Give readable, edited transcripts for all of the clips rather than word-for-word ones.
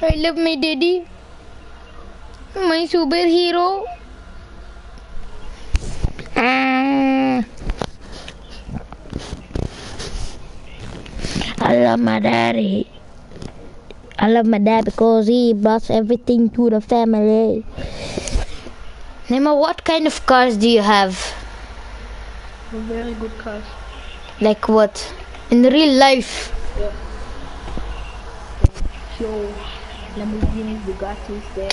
I love my daddy. My superhero. I love my daddy. I love my dad because he brought everything to the family. Nema, what kind of cars do you have? Very good cars. Like what? In real life? Yeah. So, Lamborghinis, Bugattis, there.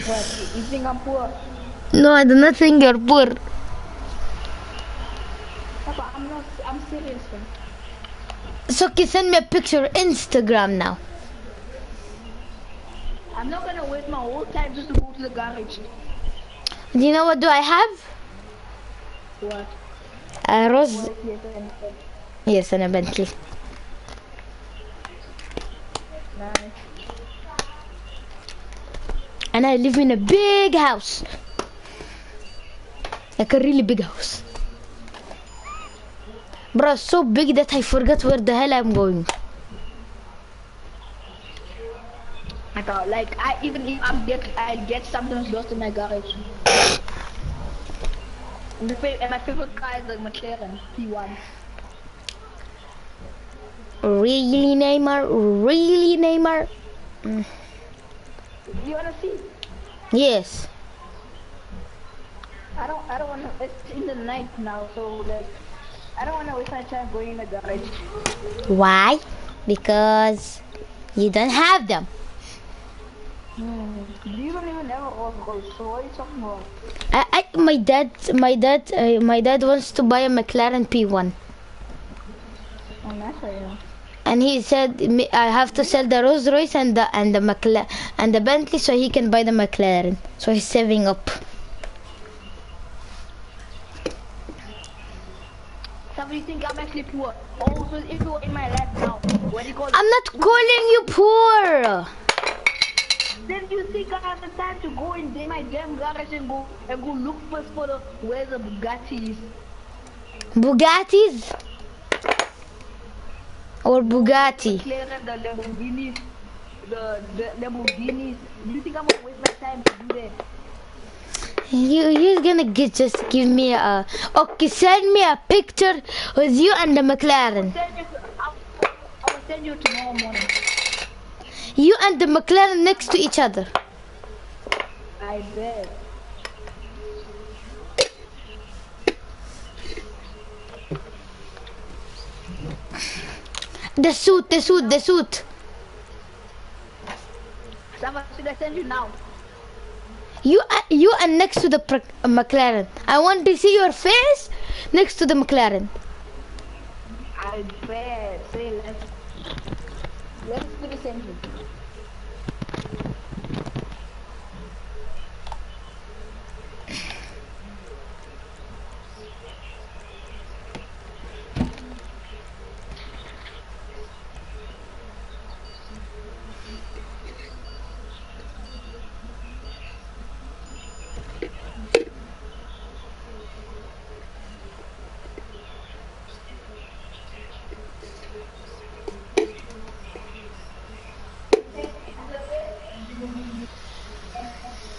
What? You think I'm poor? No, I do not think you're poor. Papa, I'm not. I'm serious, man. So can send me a picture Instagram now. I'm not gonna waste my whole time just to go to the garage. Do you know what do I have? What? A Rose. What is Yes, and a Bentley. Nice. And I live in a big house. Like a really big house. Bro, so big that I forgot where the hell I'm going. I thought, like, even if I get something lost in my garage. And my favorite car is the McLaren P1. Really, Neymar? Really, Neymar? You wanna see? Yes. I don't wanna. It's in the night now, so like, I don't wanna waste my time going in the garage. Why? Because you don't have them. You don't even ever own gold, so what are you talking about? My dad wants to buy a McLaren P1. Oh, nice for you. And he said I have to sell the Rolls Royce and the Bentley so he can buy the McLaren. So he's saving up. Somebody think I'm actually poor. Also, if you were in my life now, what do you call it? I'm not calling you poor. Then you think I have the time to go in my damn garage and go look first for where the Bugattis? Bugattis? Or Bugatti? The Lamborghinis, the Lamborghinis. Do you think I'm gonna waste my time to do that? You're gonna just give me a... Okay, send me a picture with you and the McLaren. I will send you tomorrow morning. You and the McLaren next to each other. I bet. The suit. Someone should I send you now? You and next to the McLaren. I want to see your face next to the McLaren. I bet. Say let's do the same thing.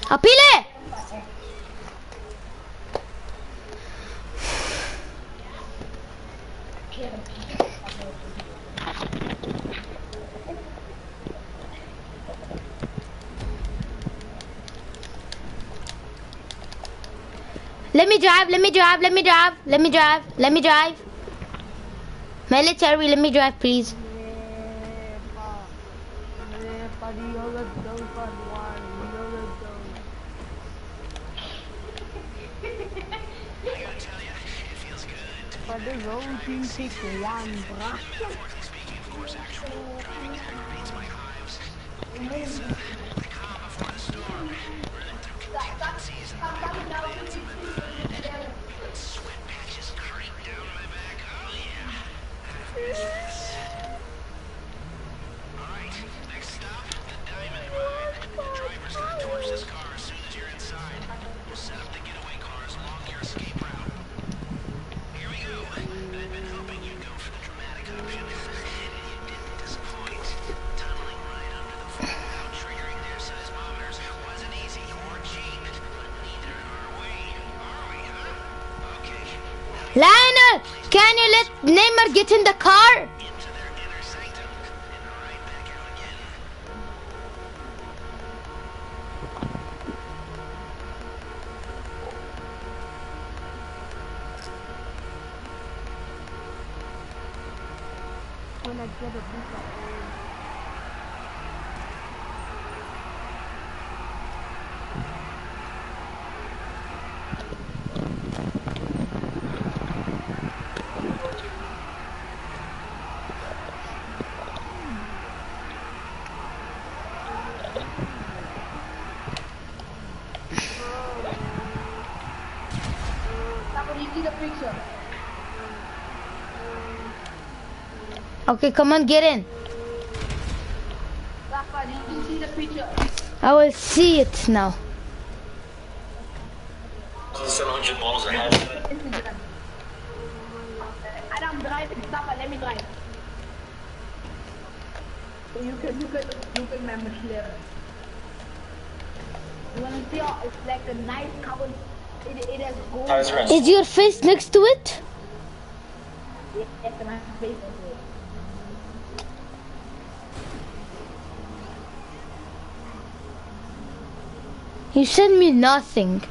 Apile! Let me drive. Military, let me drive, please. The road didn't take one bruh. Lionel, can you let Neymar get in the car? When I get a pizza. Somebody see the picture. Okay, come on, get in. Rafa, did you see the picture? I will see it now. 700 balls ahead. Instagram. Adam, drive it. Rafa, let me drive. So you can remember clear. You wanna see how it's like a nice cover. It has gold. How's the rest? Is your face next to it? Yes, my face is it. You sent me nothing.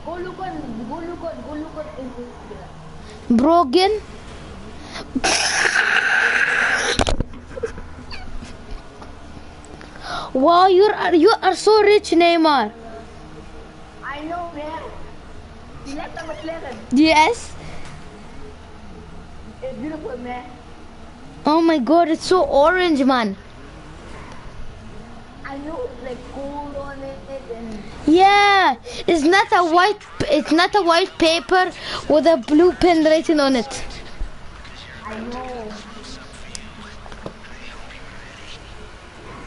Go look on Instagram. Brogan? Wow, you are so rich, Neymar. I know, man. You like the McLaren? Yes. It's beautiful, man. Oh my god, it's so orange, man. I know it's like gold on it and Yeah, it's not a white paper with a blue pen written on it. I know.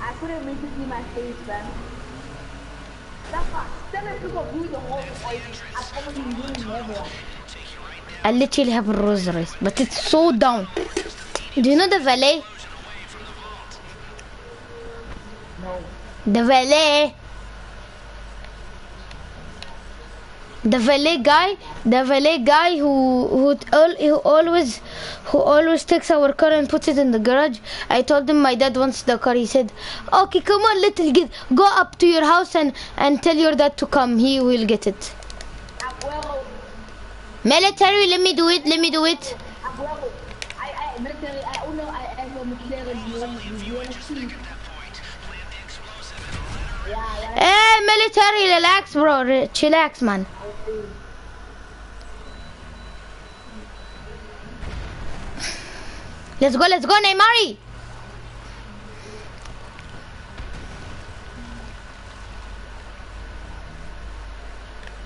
I couldn't make it see my face, man. That's why. Tell them to go do the whole thing. I promise you, you will never. I literally have a rosary, but it's so down. Do you know the valet? No. The valet. The valet guy who always takes our car and puts it in the garage. I told him my dad wants the car. He said, "Okay, come on, little kid, go up to your house and tell your dad to come. He will get it." Abuelo. Military, let me do it. Abuelo. Military, I don't know, I have a McLaren, you wanna see? Yeah. Hey, military, relax, bro. Chillax, man. Let's go, Neymar.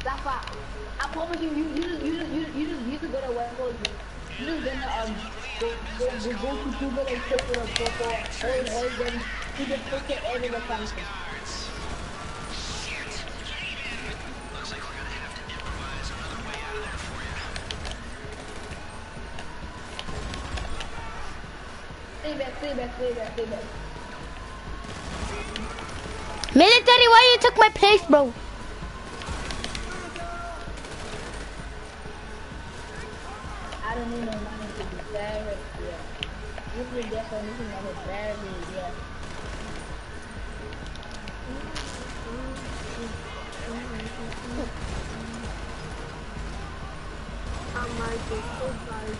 Safa, I promise you, you just gonna work on it. You just gonna go to Google and check it up for all them to the picture every the function. Stay back. Military, why you took my place, bro? I don't need no money to be very yeah. You will get anything that is very yeah. I might be so sorry,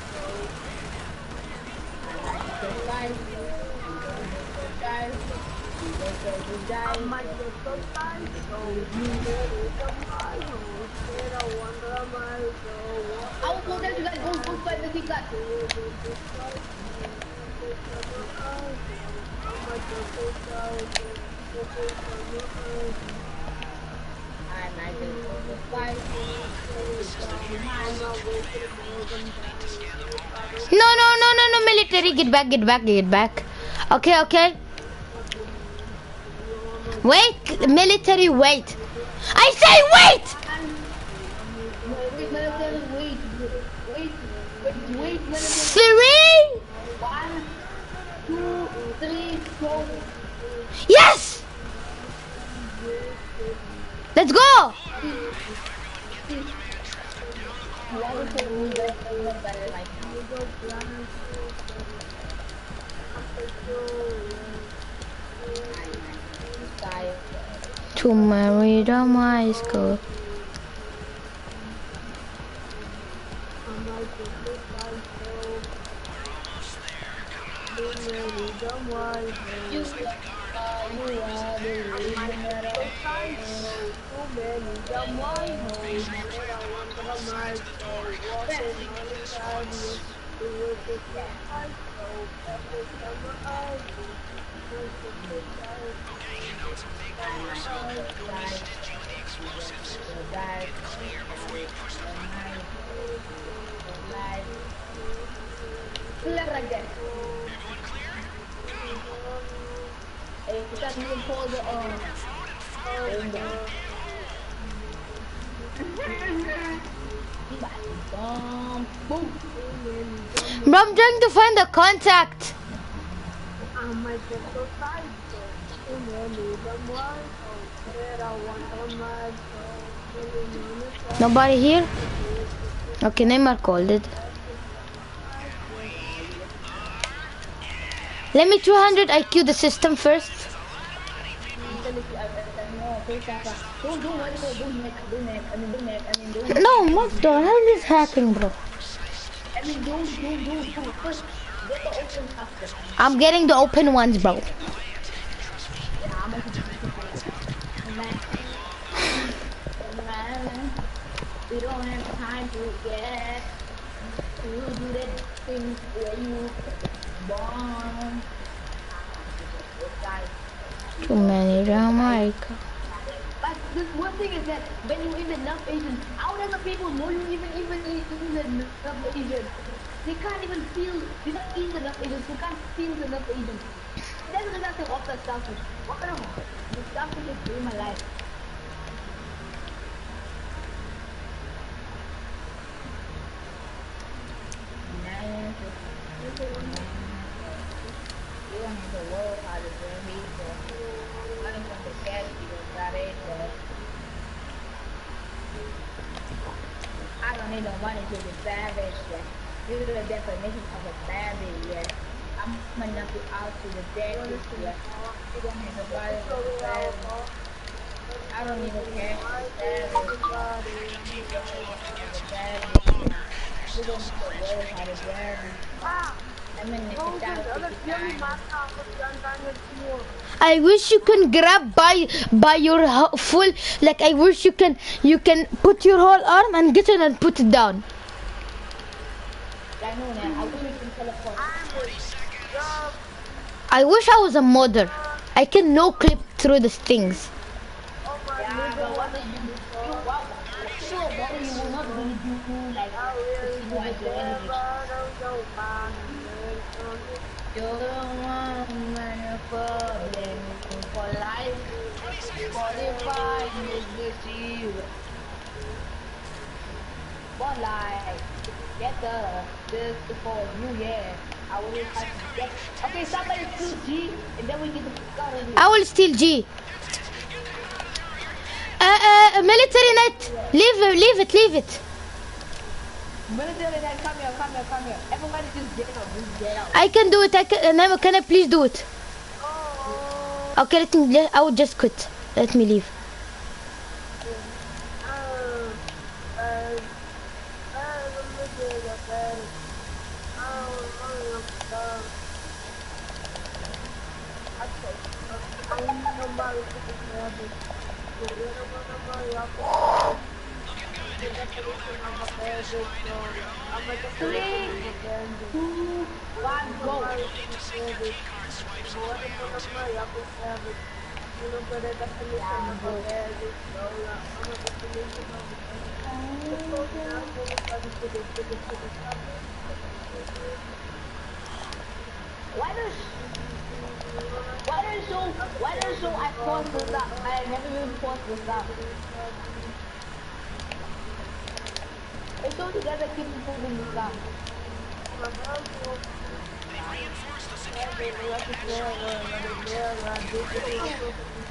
I might be so sorry, I will go there, you guys go fight the big guy. No, military, get back. Okay. Wait, military, wait. I say wait! Wait, 3! 1, 2, 3, 4. Yes! Let's go! why do you say we don't better like guys? To marry the my school. You are the reason that it's not even called the boom. Bro, I'm trying to find the contact. Nobody here? Okay, Neymar called it. Let me 200 IQ the system first. No, what the hell is hacking, bro? I'm getting the open ones, bro. We don't have time to get to do that thing where you born. Too many Jamaica. But this one thing is that when you in enough Asian, how does the people know you even enough Asian? They can't even feel, they're not eating enough Asian, so can't feel enough Asian. That's the nothing of that stuff. What kind of stuff is just doing my life? You don't have to worry how to bring me for. I don't want to get you got it. I don't need no money to be savage. This is the definition of a savage. Yeah. I'm enough to out to the dead. Yeah. You don't have to buy it. I don't need no cash to savage. You don't have to worry how to savage. I wish you can grab by your full, like I wish you can put your whole arm and get it and put it down. I wish I was a modder. I can no clip through the things. You don't want money for life. 45 is the deal. But like, get this for New Year. I will have to get. Okay, somebody steal G, and then we get the fuck out of here. I will steal G. Military net. Leave it. Military net, come here. Everybody just get out. I can do it. Can I please do it? Okay, I will just quit. Let me leave. Three, 2, 1, go. Why does so I forced this up? I never even forced this up. It's so together keep improving this up.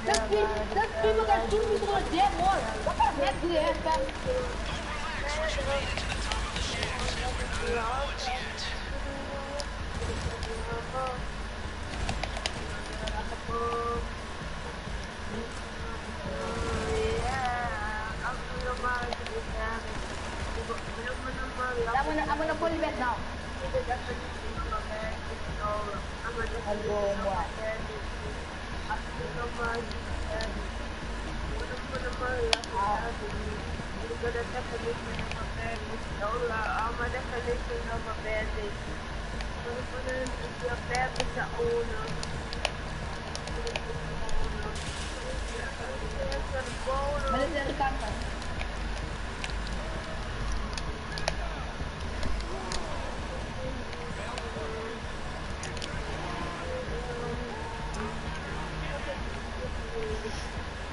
That people that shoot me so much damn more. What the heck do they have that? I'm gonna put it back now. I'll go more. Military contract.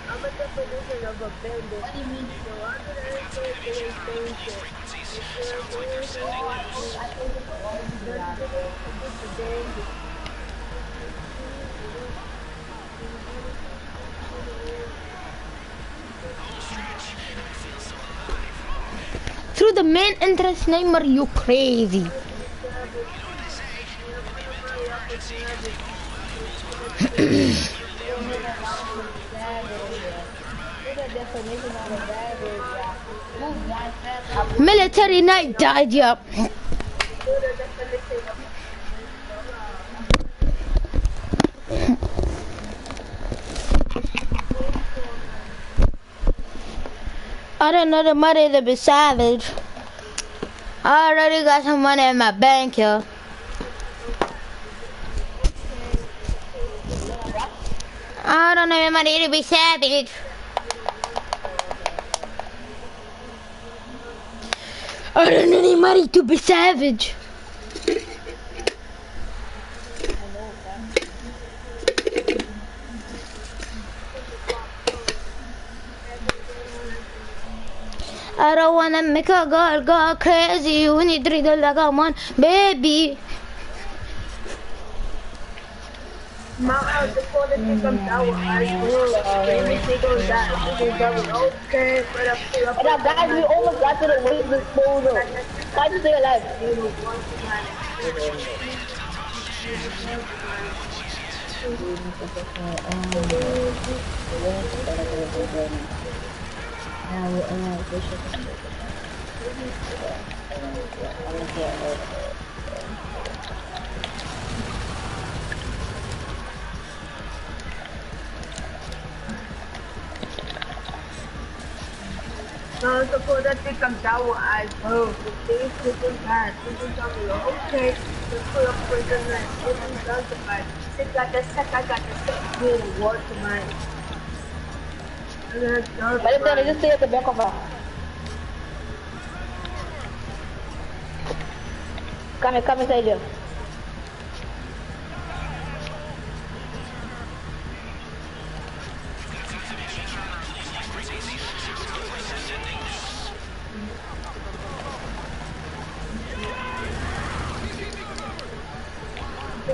I'm a definition of a bandit. What do you mean? So I'm gonna say PlayStation. Through the main entrance, Neymar, you crazy. Military night died, yup. I don't know the money to be savage. I already got some money in my bank here. I don't have money to be savage. I don't have any money to be savage. I don't wanna make a girl go crazy when you treat her like a man, baby. Mama, before the thing comes out, I will everything goes down. Okay, but I feel up. Now, guys, we almost got to the waste disposal. Try to stay alive. No, suppose that thing comes down, I will. The things looking bad. Okay, let's put up for the night. This is done to my. I got the set good work tonight. Military, just stay at the back of us. Come inside here.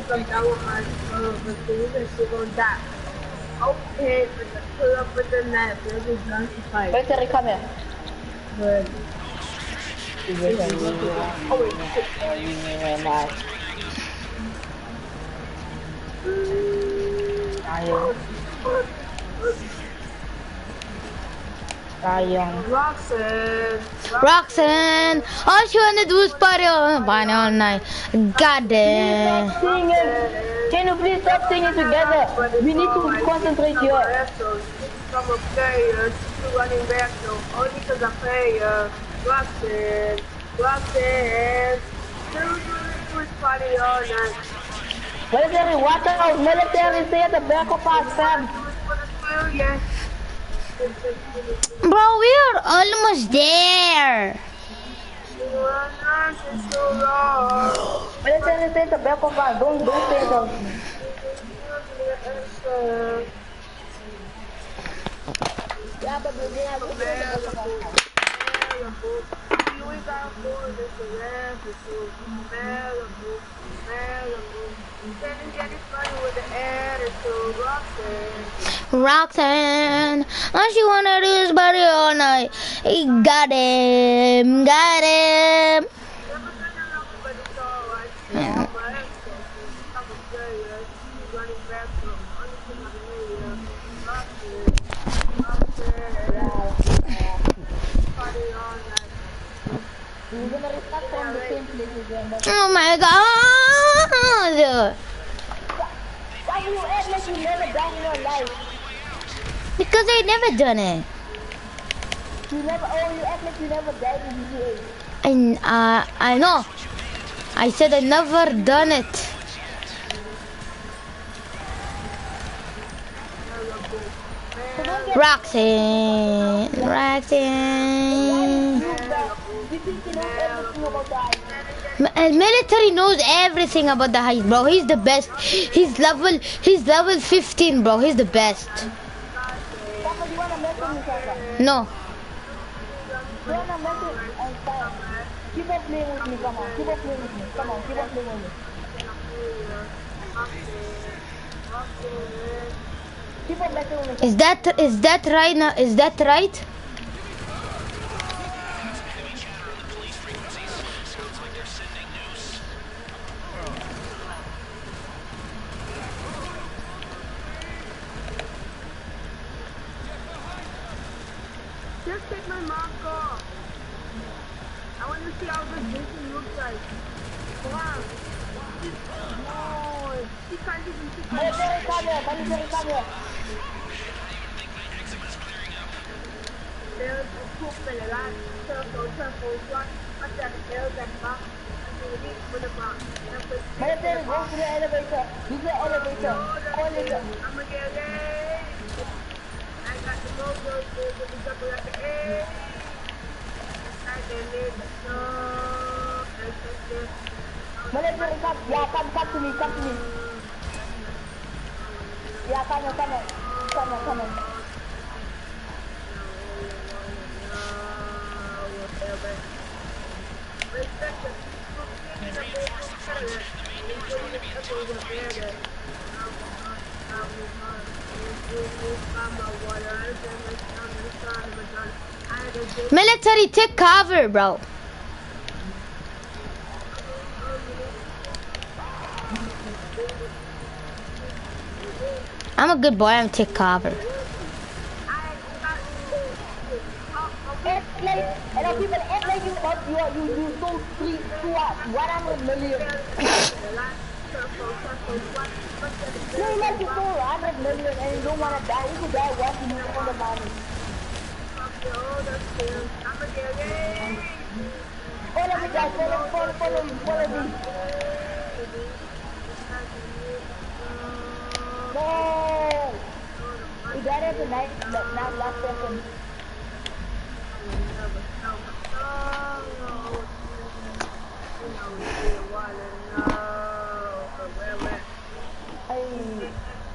Come down with my the things and she gonna die. Okay, but the pull up with the knife, we'll be done to fight. Military, come here. Good. Oh wait, Roxanne, all she wanna do is party all night. God damn. Can you please stop singing together? We need to concentrate here. From a player to running back, so only because I play Roxanne, do party all night. Military, watch out! Military, stay at the back of us, Sam. Yes. Bro, we're almost there. Military, stay at the back of us. Don't say something. Yeah, but we're gonna have to Roxanne, all she wanna do is party all night. Got him. We're gonna restart from the same place again. But Oh my god! why do you act like you never done in your life? Because I never done it. You act like you never died in GTA. I know. I said I never done it. So don't get Roxanne. Roxanne. you think you know everything about the ice. Military knows everything about the heist, bro. He's the best. He's level 15, bro. He's the best. Papa, you wanna mess with me, Papa? No. You wanna mess with me? I'm fine. Keep on playing with me, come on. Keep on playing with me. Come on, keep on playing with me. Keep on messing with me. Is that right now? Is that right? Just take my mask off. I want to see how this vision looks like. Wow. No. She can't even see. Military, come here. Military, come here. There's a cook for the last circle, what? What's that? There's that box. For the box. Military, go to the elevator. Use the elevator. Call it. I'm gonna get it. I got the logo, the double at the A. I can live so. Military, come. Yeah, come to me. Come to me. Yeah, come here. Military, take cover, bro. I'm a good boy. I'm take cover. Act like, and now people act like you so free to what? 100 million. You like you so 100 million and you don't want to die. You could die walking you on the money. Follow me guys, follow me. No! We got it tonight, but not last second.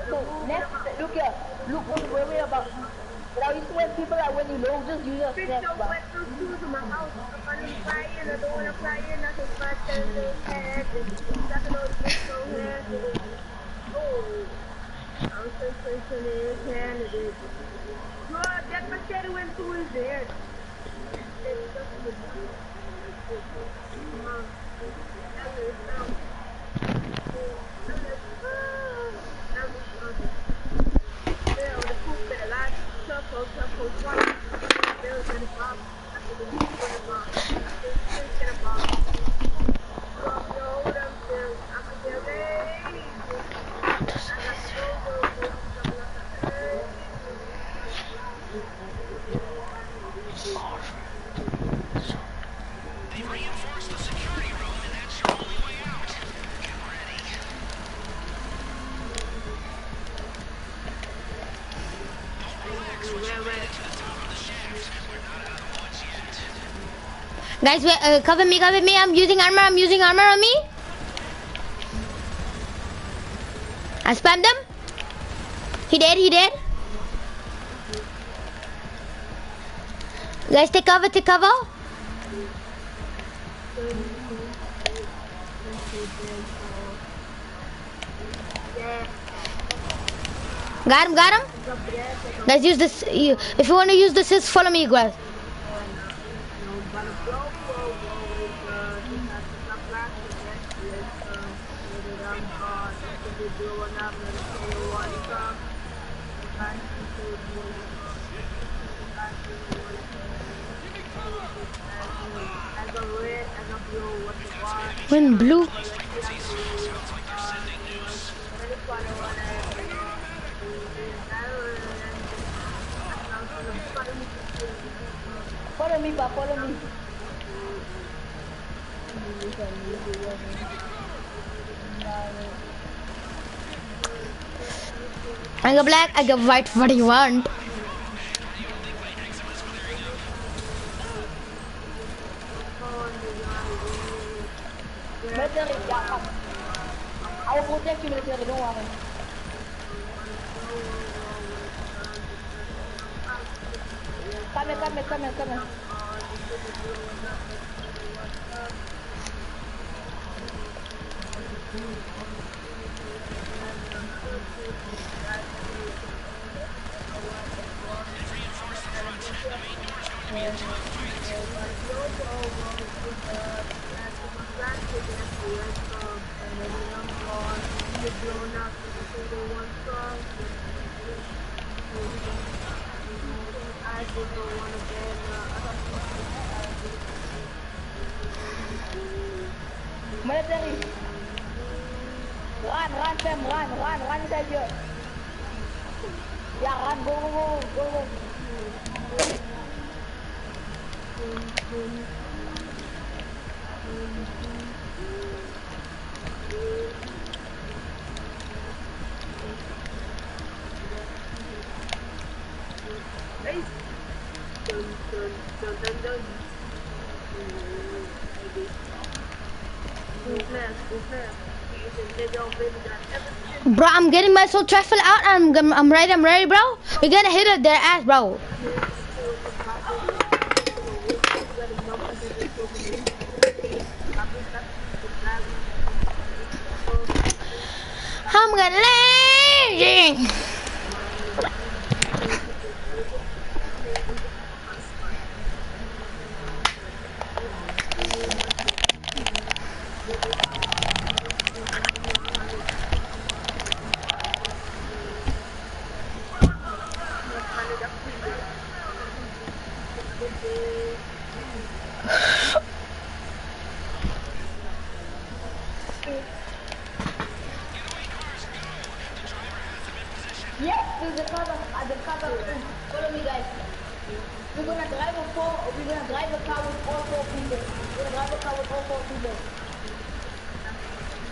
So next, look here. Look what we're worried about. But I used to when people are when you know, just use your snap bar. I don't want to fly in. I can fly Thursday. I'm so candidate. God, that machete went through his head. Guys, wait, cover me. I'm using armor on me. I spammed him. He dead. Guys, take cover. Got him. Guys, use this. If you want to use this, just follow me, guys. I got red, I got blue, what the one? When blue. Follow me, but follow me. I got black, I got white. What do you want? Military, yeah, come. I will protect you, military, don't worry. Come here, come here, come here, come here. Military. Run, fam, run inside here. Yeah, run, go. Bro, I'm getting my soul trifle out. I'm ready, bro. We're gonna hit it their ass, bro. I'm gonna landing. Yes, there's a car at the car. Follow me, guys. We're gonna drive a car with all four people. We're gonna drive a car with all four people.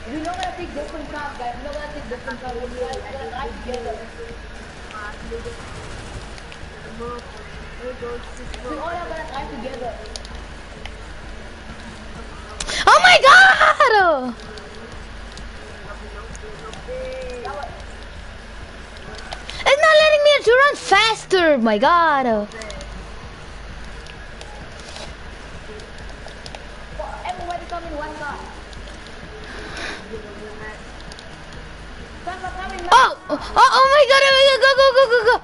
We're not gonna pick different cars, guys. We're not gonna pick different cars. We're gonna drive together. We all are gonna drive together. Oh my god! It's not letting me to run faster. My god. Everybody come in one car. Come in. Oh my god, go.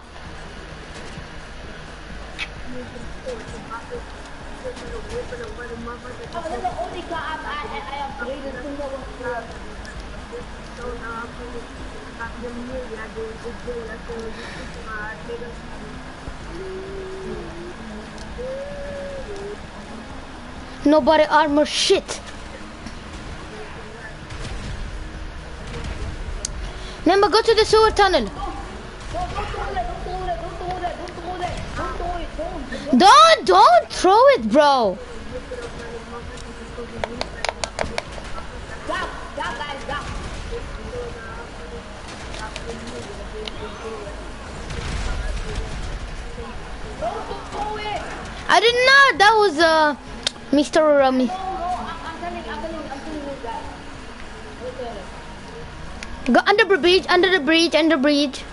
Oh, that's the only car I upgraded since I was here. Nobody armor shit. Remember, go to the sewer tunnel. Don't Don't throw it, bro. Stop, guys, stop. Don't throw it. I didn't know that was Mr. Rami. No, I'm telling you guys. Okay. Go under the bridge.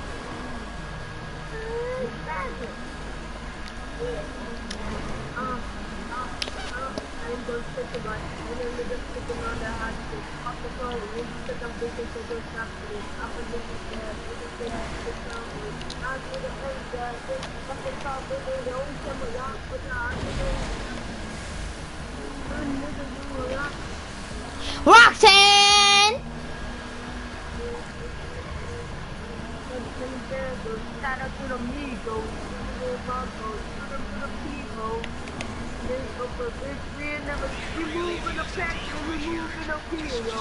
Roxanne! Shout out to the Migos, to the Buggos, to the people. But bitch, we ain't never, we move in a pack and we move in a pill, yo.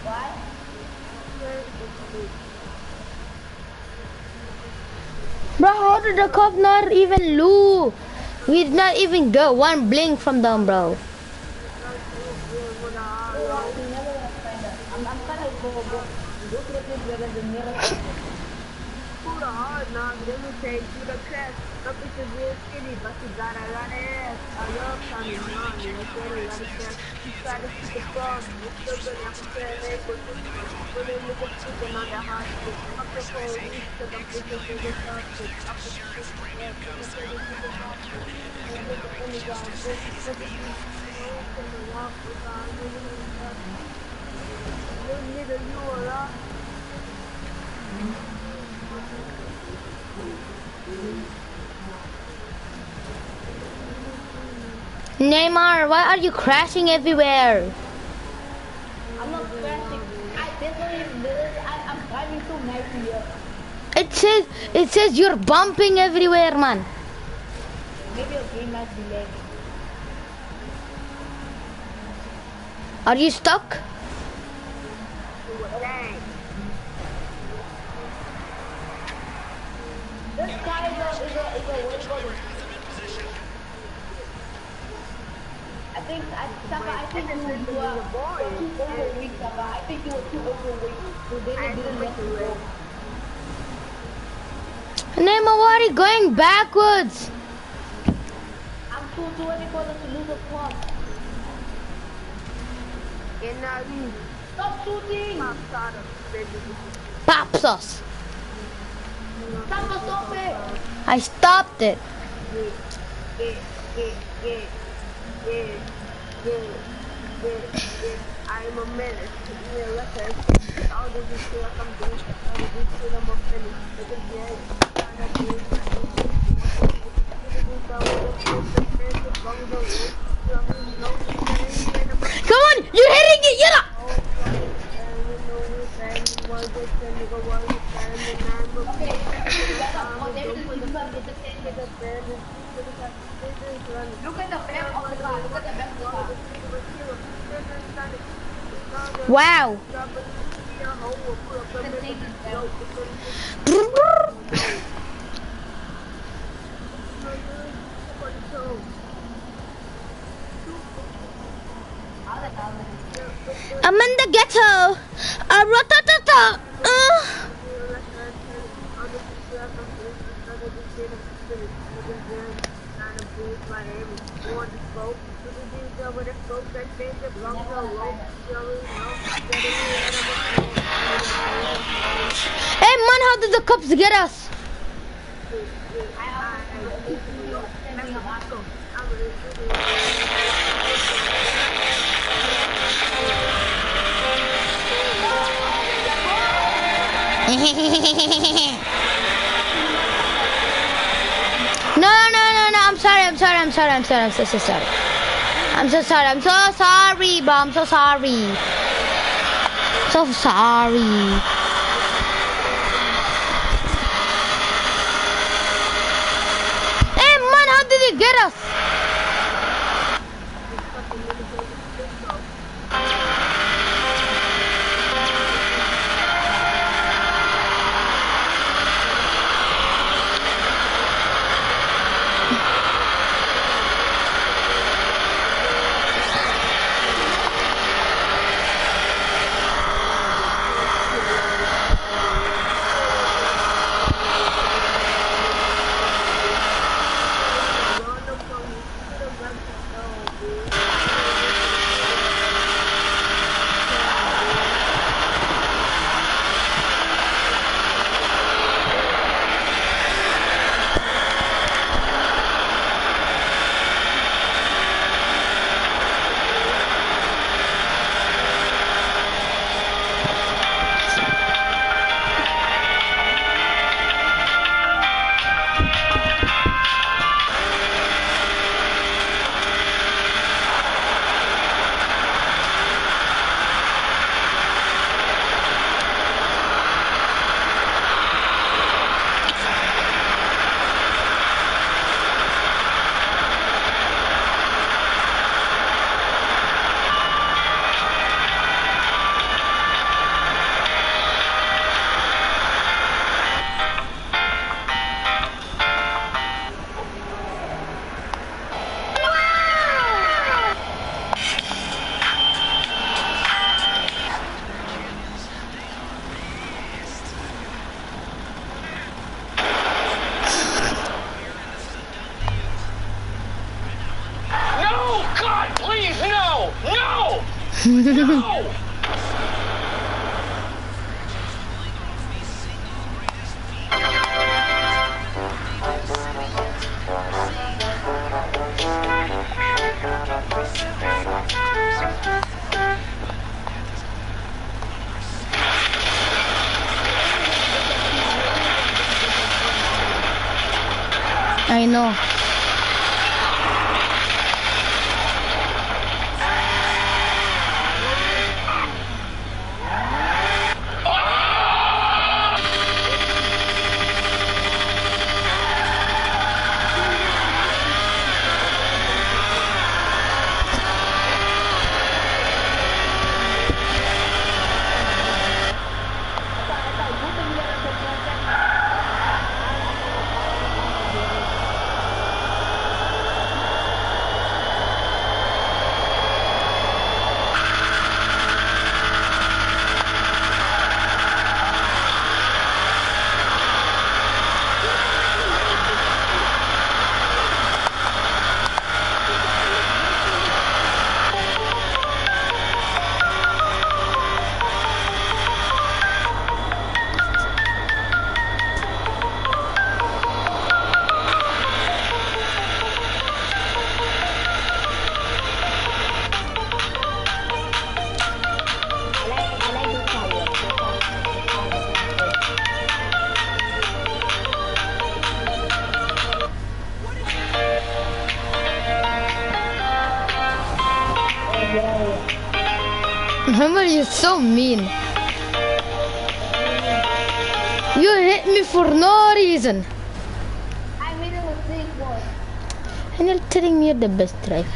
What? Bro, how did the cop not even lose? We did not even get one blink from them, bro. I'm kind of go to the place where there's the nearest. Pull the hard knock, let me take you the class. That bitch is real skinny, but she got a lot of ass. I love Tommy Young, you know, she had a lot of cash. She tried to shoot the frog, it's still good, I'm saying, hey, but they look at freaking on that hot shit. Fuck the police, cause I'm freaking for the top shit. I'm freaking for the top shit. I'm freaking for the top shit. I'm freaking for the top shit. I'm freaking for the top shit. Little nigga, you a lot. Neymar, why are you crashing everywhere? I'm not crashing. I'm driving so nicely here. It says you're bumping everywhere, man. Maybe your game might be lagging. Are you stuck? Dang. This guy is a what do you call it? I think you were too overweight, Saba. I think you were too overweight. So they didn't let you go. Neymar, why are you going backwards? I'm too what do you call it, to lose a point. Stop shooting! Pop sauce. Stop it! I stopped it. I'm a menace. Yeah, let's say, all this is shit I'm doing. All this shit I'm a menace. Look at Come on, you're hitting it, yalla! Look at the back of the car. Look at the back of the car. Wow. I'm in the ghetto. Ratatata. Hey man, how did the cops get us? No, I'm sorry, I'm so sorry. I'm so sorry, bro, I'm so sorry. So sorry. Hey man, how did it get us? I know. Remember, you're so mean. You hit me for no reason. I made a mistake, boss. And you're telling me you're the best driver.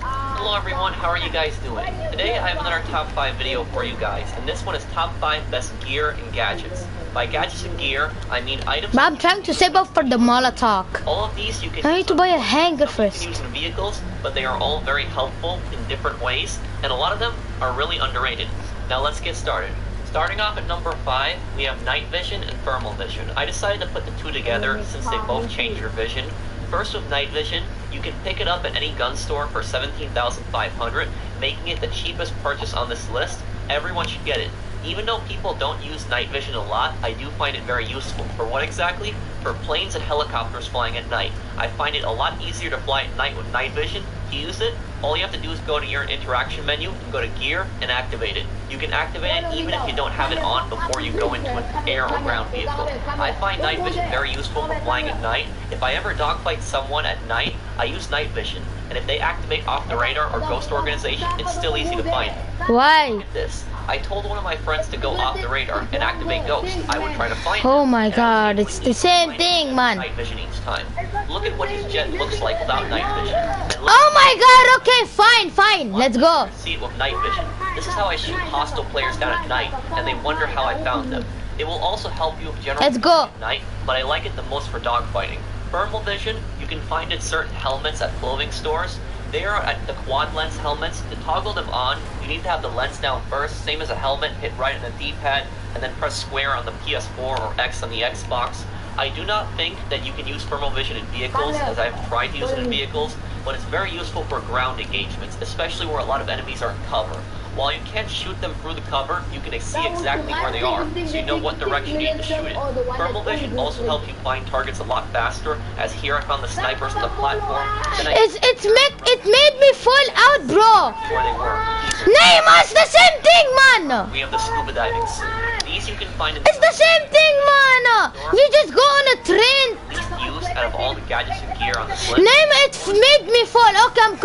Hello everyone, how are you guys doing? Today I have another top 5 video for you guys, and this one is top 5 best gear and gadgets. By gadgets and gear, I mean items. But I'm trying to save up for the Molotov. All of these you can I need to buy a hanger you first. can use in vehicles, but they are all very helpful in different ways, and a lot of them are really underrated. Now let's get started. Starting off at number 5, we have night vision and thermal vision. I decided to put the two together since they both change your vision. First, with night vision, you can pick it up at any gun store for $17,500, making it the cheapest purchase on this list. Everyone should get it. Even though people don't use night vision a lot, I do find it very useful. For what exactly? For planes and helicopters flying at night. I find it a lot easier to fly at night with night vision. To use it, all you have to do is go to your interaction menu, and go to gear, and activate it. You can activate it even if you don't have it on before you go into an air or ground vehicle. I find night vision very useful for flying at night. If I ever dogfight someone at night, I use night vision. And if they activate off the radar or ghost organization, it's still easy to find. Why? This. I told one of my friends to go off the radar and activate ghost. I would try to find Oh him, my and god, I it's would the same find thing, him man. with night vision each time. Look at what his jet looks like without night vision. And look Oh my god, okay, fine, let's go. see it with night vision. This is how I shoot hostile players down at night, and they wonder how I found them. It will also help you with general Let's go. at night, but I like it the most for dogfighting. Thermal vision, you can find in certain helmets at clothing stores. They are at the quad lens helmets. To toggle them on, you need to have the lens down first, same as a helmet, hit right on the D-pad, and then press square on the PS4 or X on the Xbox. I do not think that you can use thermal vision in vehicles, as I have tried to use it in vehicles, but it's very useful for ground engagements, especially where a lot of enemies are in cover. While you can't shoot them through the cover, you can see exactly where they are, so you know what direction you need to shoot it. Thermal vision also helps you find targets a lot faster, as here I found the snipers on the platform, then I It made me fall out, bro. where they were. Name us the same thing, man. We have the scuba diving suit. These you can find in It's the same thing, man. You just go on a train. least used out of all the gadgets and gear on this list. Name it made me fall. Okay, I'm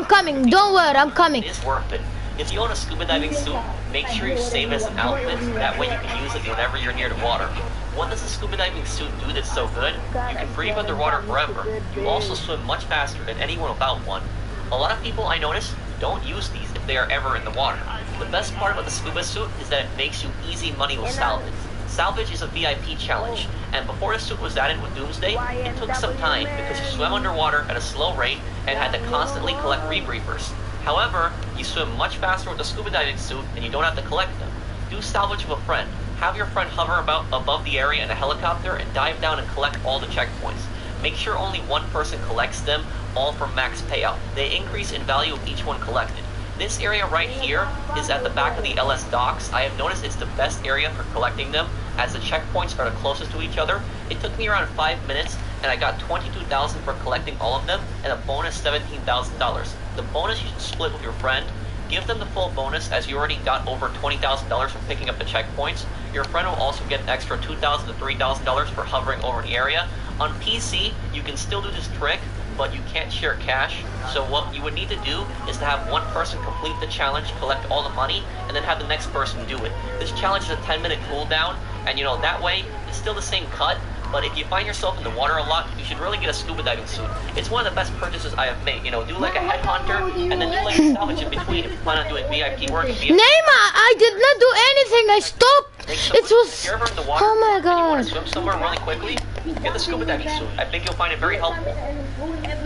coming. Don't worry, I'm coming. It is worth it. If you own a scuba diving suit, make sure you save it as an outfit. That way you can use it whenever you're near the water. What does a scuba diving suit do that's so good? You can breathe underwater forever. You also swim much faster than anyone without one. A lot of people I notice don't use these if they are ever in the water. The best part about the scuba suit is that it makes you easy money with salvage. Salvage is a VIP challenge, and before the suit was added with Doomsday, it took some time because you swam underwater at a slow rate and had to constantly collect rebreathers. However, you swim much faster with the scuba diving suit and you don't have to collect them. Do salvage with a friend. Have your friend hover above the area in a helicopter and dive down and collect all the checkpoints. Make sure only one person collects them, all for max payout. They increase in value with each one collected. This area right here is at the back of the LS docks. I have noticed it's the best area for collecting them, as the checkpoints are the closest to each other. It took me around 5 minutes, and I got $22,000 for collecting all of them, and a bonus $17,000. The bonus you should split with your friend. Give them the full bonus, as you already got over $20,000 from picking up the checkpoints. Your friend will also get an extra $2,000 to $3,000 for hovering over the area. On PC, you can still do this trick, but you can't share cash. So what you would need to do is to have one person complete the challenge, collect all the money, and then have the next person do it. This challenge is a 10-minute cooldown, and that way, it's still the same cut, but if you find yourself in the water a lot, you should really get a scuba diving suit. It's one of the best purchases I have made. Do like a headhunter, and then do like a salvage in between if you plan on doing VIP work. Neymar, I did not do anything. I stopped. It was. If you're ever in the water, Oh my and you want god. to swim somewhere really quickly, get the scuba diving suit. I think you'll find it very helpful.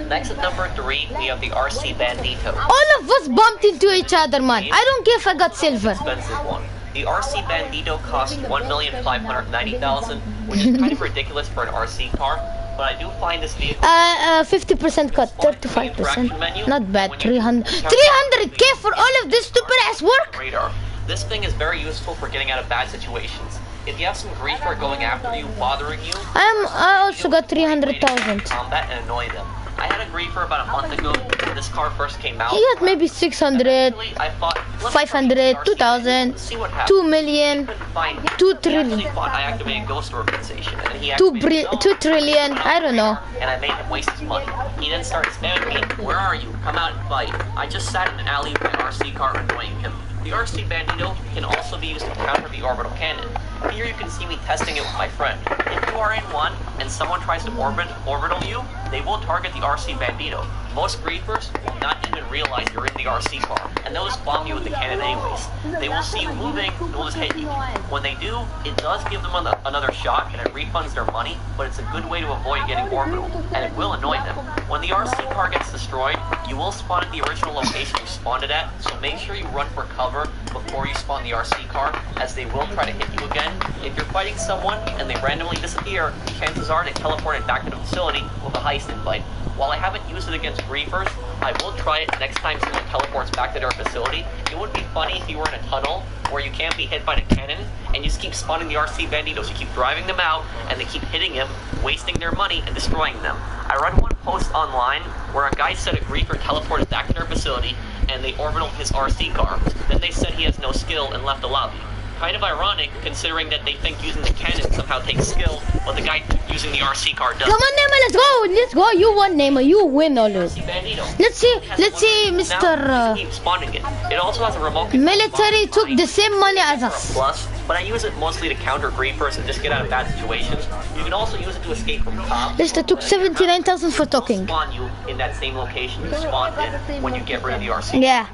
Next at number 3, we have the RC Bandito. All of us bumped into each other, man. I don't care if I got silver. Expensive one. The RC Bandito costs $1,590,000, which is kind of ridiculous for an RC car, but I do find this vehicle 50% cut, 35%. Not bad. 300K for all of this stupid ass work. radar. This thing is very useful for getting out of bad situations. If you have some griefer going after you, bothering you, I also got 300,000. combat and annoy them. I had a griefer about a month ago when this car first came out. He got maybe 600, Actually, I thought, let me 500, 2,000, see what happens. 2 million, Couldn't find him. 2 He trillion, actually thought I activated ghost organization, and he 2 activated his own. 2 trillion, I don't know. And I made him waste his money. He then started spamming me. Where are you? Come out and fight. I just sat in an alley with my RC car annoying him. The RC Bandito can also be used to counter the orbital cannon. Here you can see me testing it with my friend. If you are in one and someone tries to orbital you, they will target the RC Bandito. Most griefers will not even realize you're in the RC car, and they'll just bomb you with the cannon anyways. They will see you moving, they'll just hit you. When they do, it does give them another shot, and it refunds their money, but it's a good way to avoid getting orbital, and it will annoy them. When the RC car gets destroyed, you will spawn at the original location you spawned it at, so make sure you run for cover before you spawn the RC car, as they will try to hit you again. If you're fighting someone and they randomly disappear, chances are they teleported back to the facility with a heist invite. While I haven't used it against griefers, I will try it next time someone teleports back to their facility. It would be funny if you were in a tunnel where you can't be hit by the cannon, and you just keep spawning the RC Banditos. You keep driving them out, and they keep hitting him, wasting their money, and destroying them. I read one post online where a guy said a griefer teleported back to their facility, and they orbitalled his RC car. Then they said he has no skill and left the lobby. Kind of ironic, considering that they think using the cannon somehow takes skill, but the guy using the RC car does. Come on, Neymar, let's go. Let's go. You won, Neymar. You win always. RC Bandito. Let's see, Mr. Now, keep spawning it. It also has a remote. Military took the same money as us. Plus, but I use it mostly to counter griefers and just get out of bad situations. You can also use it to escape from cops. Lista took 79,000 for talking. Spawn you in that same location you spawned in when you get rid of the RC. Yeah.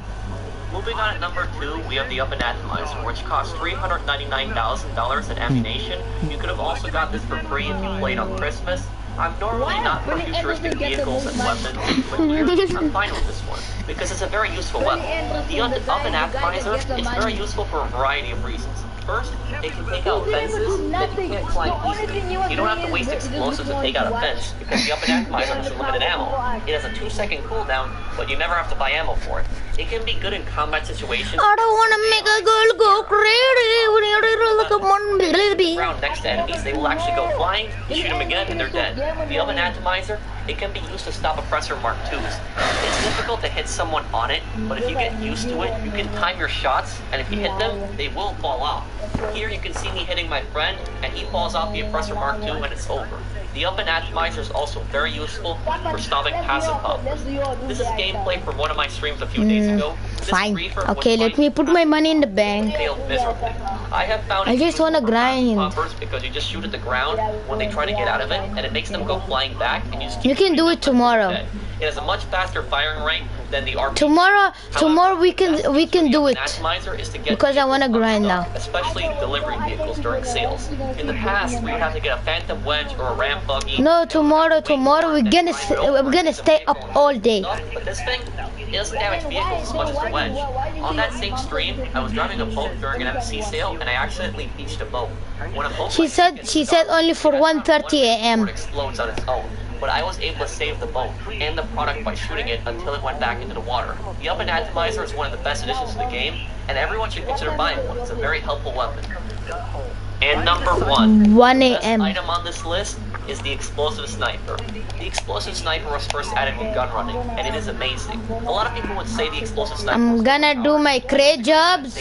Moving on at number 2, we have the Up and Atomizer, which costs $399,000 in ammunition. You could have also got this for free if you played on Christmas. I'm normally not for futuristic vehicles and weapons, but here I'm fine with this one, because it's a very useful weapon. The Up and Atomizer is very useful for a variety of reasons. First, it can take out fences that you can't climb easily. You don't have to waste explosives to take out a fence, because the Up and Atomizer has unlimited ammo. It has a 2-second cooldown, but you never have to buy ammo for it. It can be good in combat situations. I don't want to make a girl go crazy when you look at one baby. Around next to enemies, they will actually go flying, you shoot them again, and they're dead. The Up and Atomizer, it can be used to stop oppressor Mark IIs. It's difficult to hit someone on it, but if you get used to it, you can time your shots, and if you hit them, they will fall off. Here you can see me hitting my friend, and he falls off the oppressor Mark II, and it's over. The Up and Atomizer is also very useful for stopping passive poppers. This is gameplay from one of my streams a few days ago. This Fine. griefer Okay, was let me put my money in the bank. failed miserably. I have found I it just wanna useful for passive grind. poppers because you just shoot at the ground when they try to get out of it, and it makes them go flying back, and you just You can do it tomorrow. It has a much faster firing rate than the RPG. Tomorrow we can do it. Atomizer is to get Because I wanna grind now. especially delivery vehicles during sales. In the past, we would have to get a Phantom Wedge or a Ram buggy. No, tomorrow we're gonna stay up all day. But this thing, it doesn't damage vehicles as much as the Wedge. On that same stream, I was driving a boat during an MC sale, and I accidentally beached a boat. When a boat She said only for 1:30 a.m. it explodes on its own. but I was able to save the boat and the product by shooting it until it went back into the water. The Oven Atomizer is one of the best additions to the game, and everyone should consider buying one. It's a very helpful weapon. And number 1, 1 the best a.m. item on this list is the Explosive Sniper. The Explosive Sniper was first added with gun running, and it is amazing. A lot of people would say the Explosive Sniper I'm gonna do my crate jobs.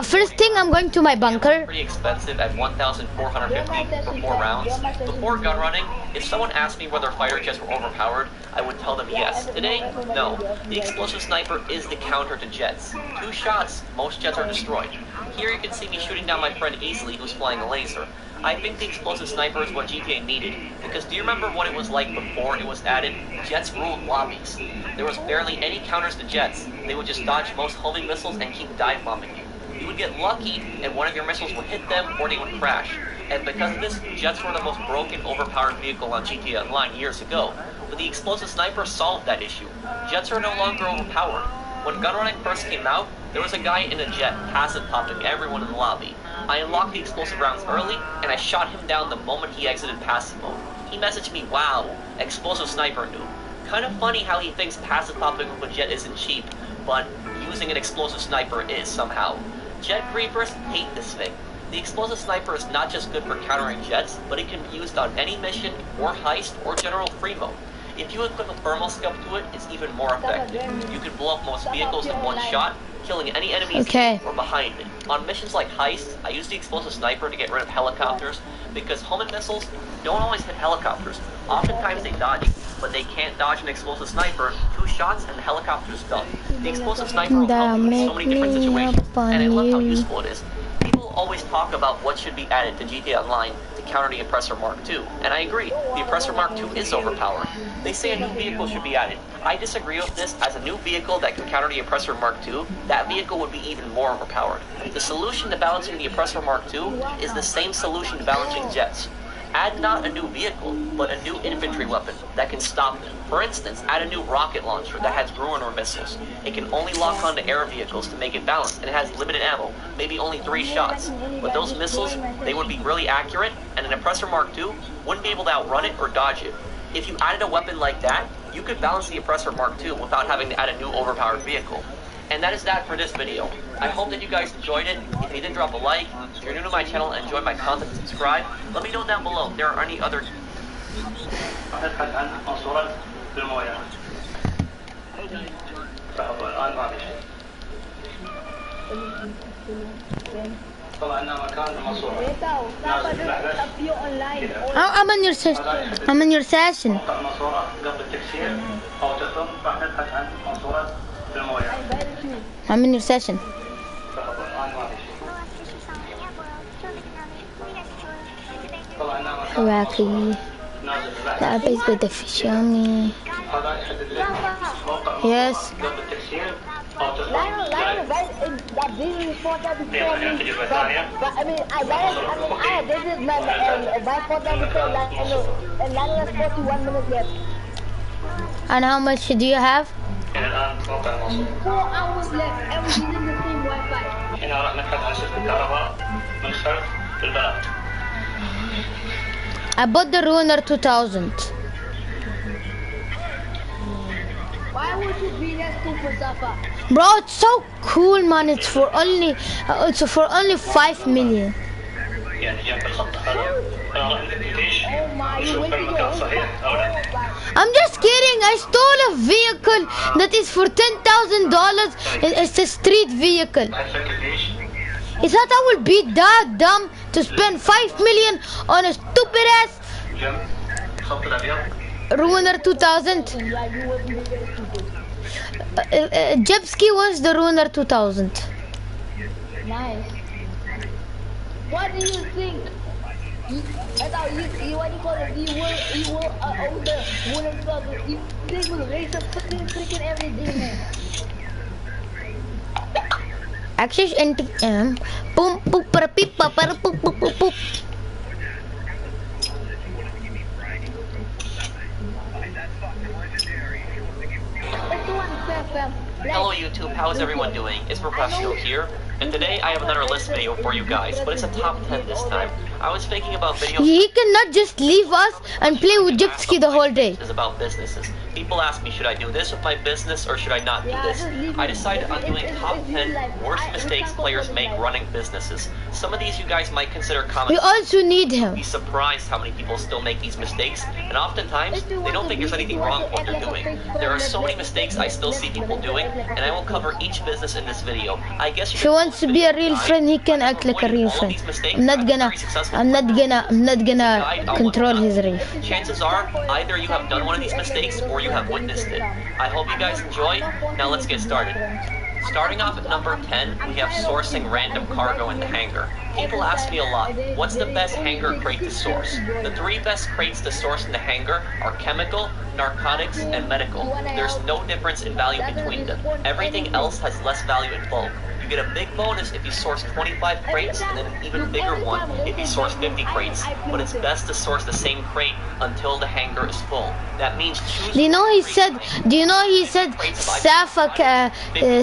First thing, I'm going to my bunker. Pretty expensive at 1,450 for 4 rounds. Before gun running, if someone asked me whether fighter jets were overpowered, I would tell them yes. Today, no. The Explosive Sniper is the counter to jets. 2 shots, most jets are destroyed. Here you can see me shooting down my friend easily who's flying a laser. I think the Explosive Sniper is what GTA needed, because do you remember what it was like before it was added? Jets ruled lobbies. There was barely any counters to jets. They would just dodge most homing missiles and keep dive bombing you. You would get lucky and one of your missiles would hit them or they would crash. And because of this, jets were the most broken, overpowered vehicle on GTA Online years ago. But the Explosive Sniper solved that issue. Jets are no longer overpowered. When gun running first came out, there was a guy in a jet passive popping everyone in the lobby. I unlocked the explosive rounds early, and I shot him down the moment he exited passive mode. He messaged me, "Wow, Explosive Sniper noob." Kind of funny how he thinks passive popping with a jet isn't cheap, but using an Explosive Sniper is somehow. Jet creepers hate this thing. The Explosive Sniper is not just good for countering jets, but it can be used on any mission, or heist, or general free mode. If you equip a thermal scope to it, it's even more effective. You can blow up most vehicles in one shot, killing any enemies or behind it. On missions like heists, I use the Explosive Sniper to get rid of helicopters, because homing missiles don't always hit helicopters. Oftentimes they dodge, but they can't dodge an Explosive Sniper. 2 shots and the helicopter's done. The Explosive Sniper will help you in so many different situations, and I love how useful it is. People always talk about what should be added to GTA Online to counter the Oppressor Mark II, and I agree, the Oppressor Mark II is overpowered. They say a new vehicle should be added. I disagree with this, as a new vehicle that can counter the Oppressor Mark II, that vehicle would be even more overpowered. The solution to balancing the Oppressor Mark II is the same solution to balancing jets. Add not a new vehicle, but a new infantry weapon that can stop them. For instance, add a new rocket launcher that has Ruiner missiles. It can only lock onto air vehicles to make it balanced, and it has limited ammo, maybe only 3 shots. But those missiles, they would be really accurate, and an Oppressor Mark II wouldn't be able to outrun it or dodge it. If you added a weapon like that, you could balance the Oppressor Mark II without having to add a new overpowered vehicle. And that is that for this video. I hope that you guys enjoyed it. If you did, drop a like. If you're new to my channel and enjoy my content, subscribe. Let me know down below if there are any other... I'm on your session. I'm on your session. I'm in your session. Rocky. That is with the fish on me. Yes. And how much do you have? 4 hours left and we're using the same Wi-Fi. I bought the Ruiner 2000. Why would you be that super Safa? Bro, it's so cool, man. It's for only 5 million. Oh my, you went to your own I'm just kidding. I stole a vehicle that is for $10,000. It's a street vehicle. Is that I will be that dumb to spend 5 million on a stupid ass Ruiner 2000? Jepski was the Ruiner 2000. Nice. What do you think? I thought you what do you call it? You will own the wooden struggle. They will raise up freaking every day, man. Access and boom boom para beep para boop boop boop boop. Let's do one fam. Hello YouTube, how is everyone doing? It's Professional here, and today I have another list video for you guys, but it's a top 10 this time. I was thinking about videos. He cannot just leave us and play with Gypsy the whole day. Is about businesses. People ask me, should I do this with my business or should I not do this? I decided on doing top 10 worst mistakes players make running businesses. Some of these you guys might consider common. We also need him. Be surprised how many people still make these mistakes, and oftentimes they don't think there's anything wrong with what they're doing. There are so many mistakes I still see people doing, and I will cover each business in this video. I guess you if he wants to be a real friend, he can act like a real friend. I'm not gonna control his rave. Chances are either you have done one of these mistakes or you have witnessed it. I hope you guys enjoy. Now let's get started. Starting off at number 10, we have sourcing random cargo in the hangar. People ask me a lot, what's the best hangar crate to source? The 3 best crates to source in the hangar are chemical, narcotics, and medical. There's no difference in value between them. Everything else has less value in bulk. You get a big bonus if you source 25 crates, and then an even bigger one if you source 50 crates. But it's best to source the same crate until the hangar is full. That means choose. Do you know he said,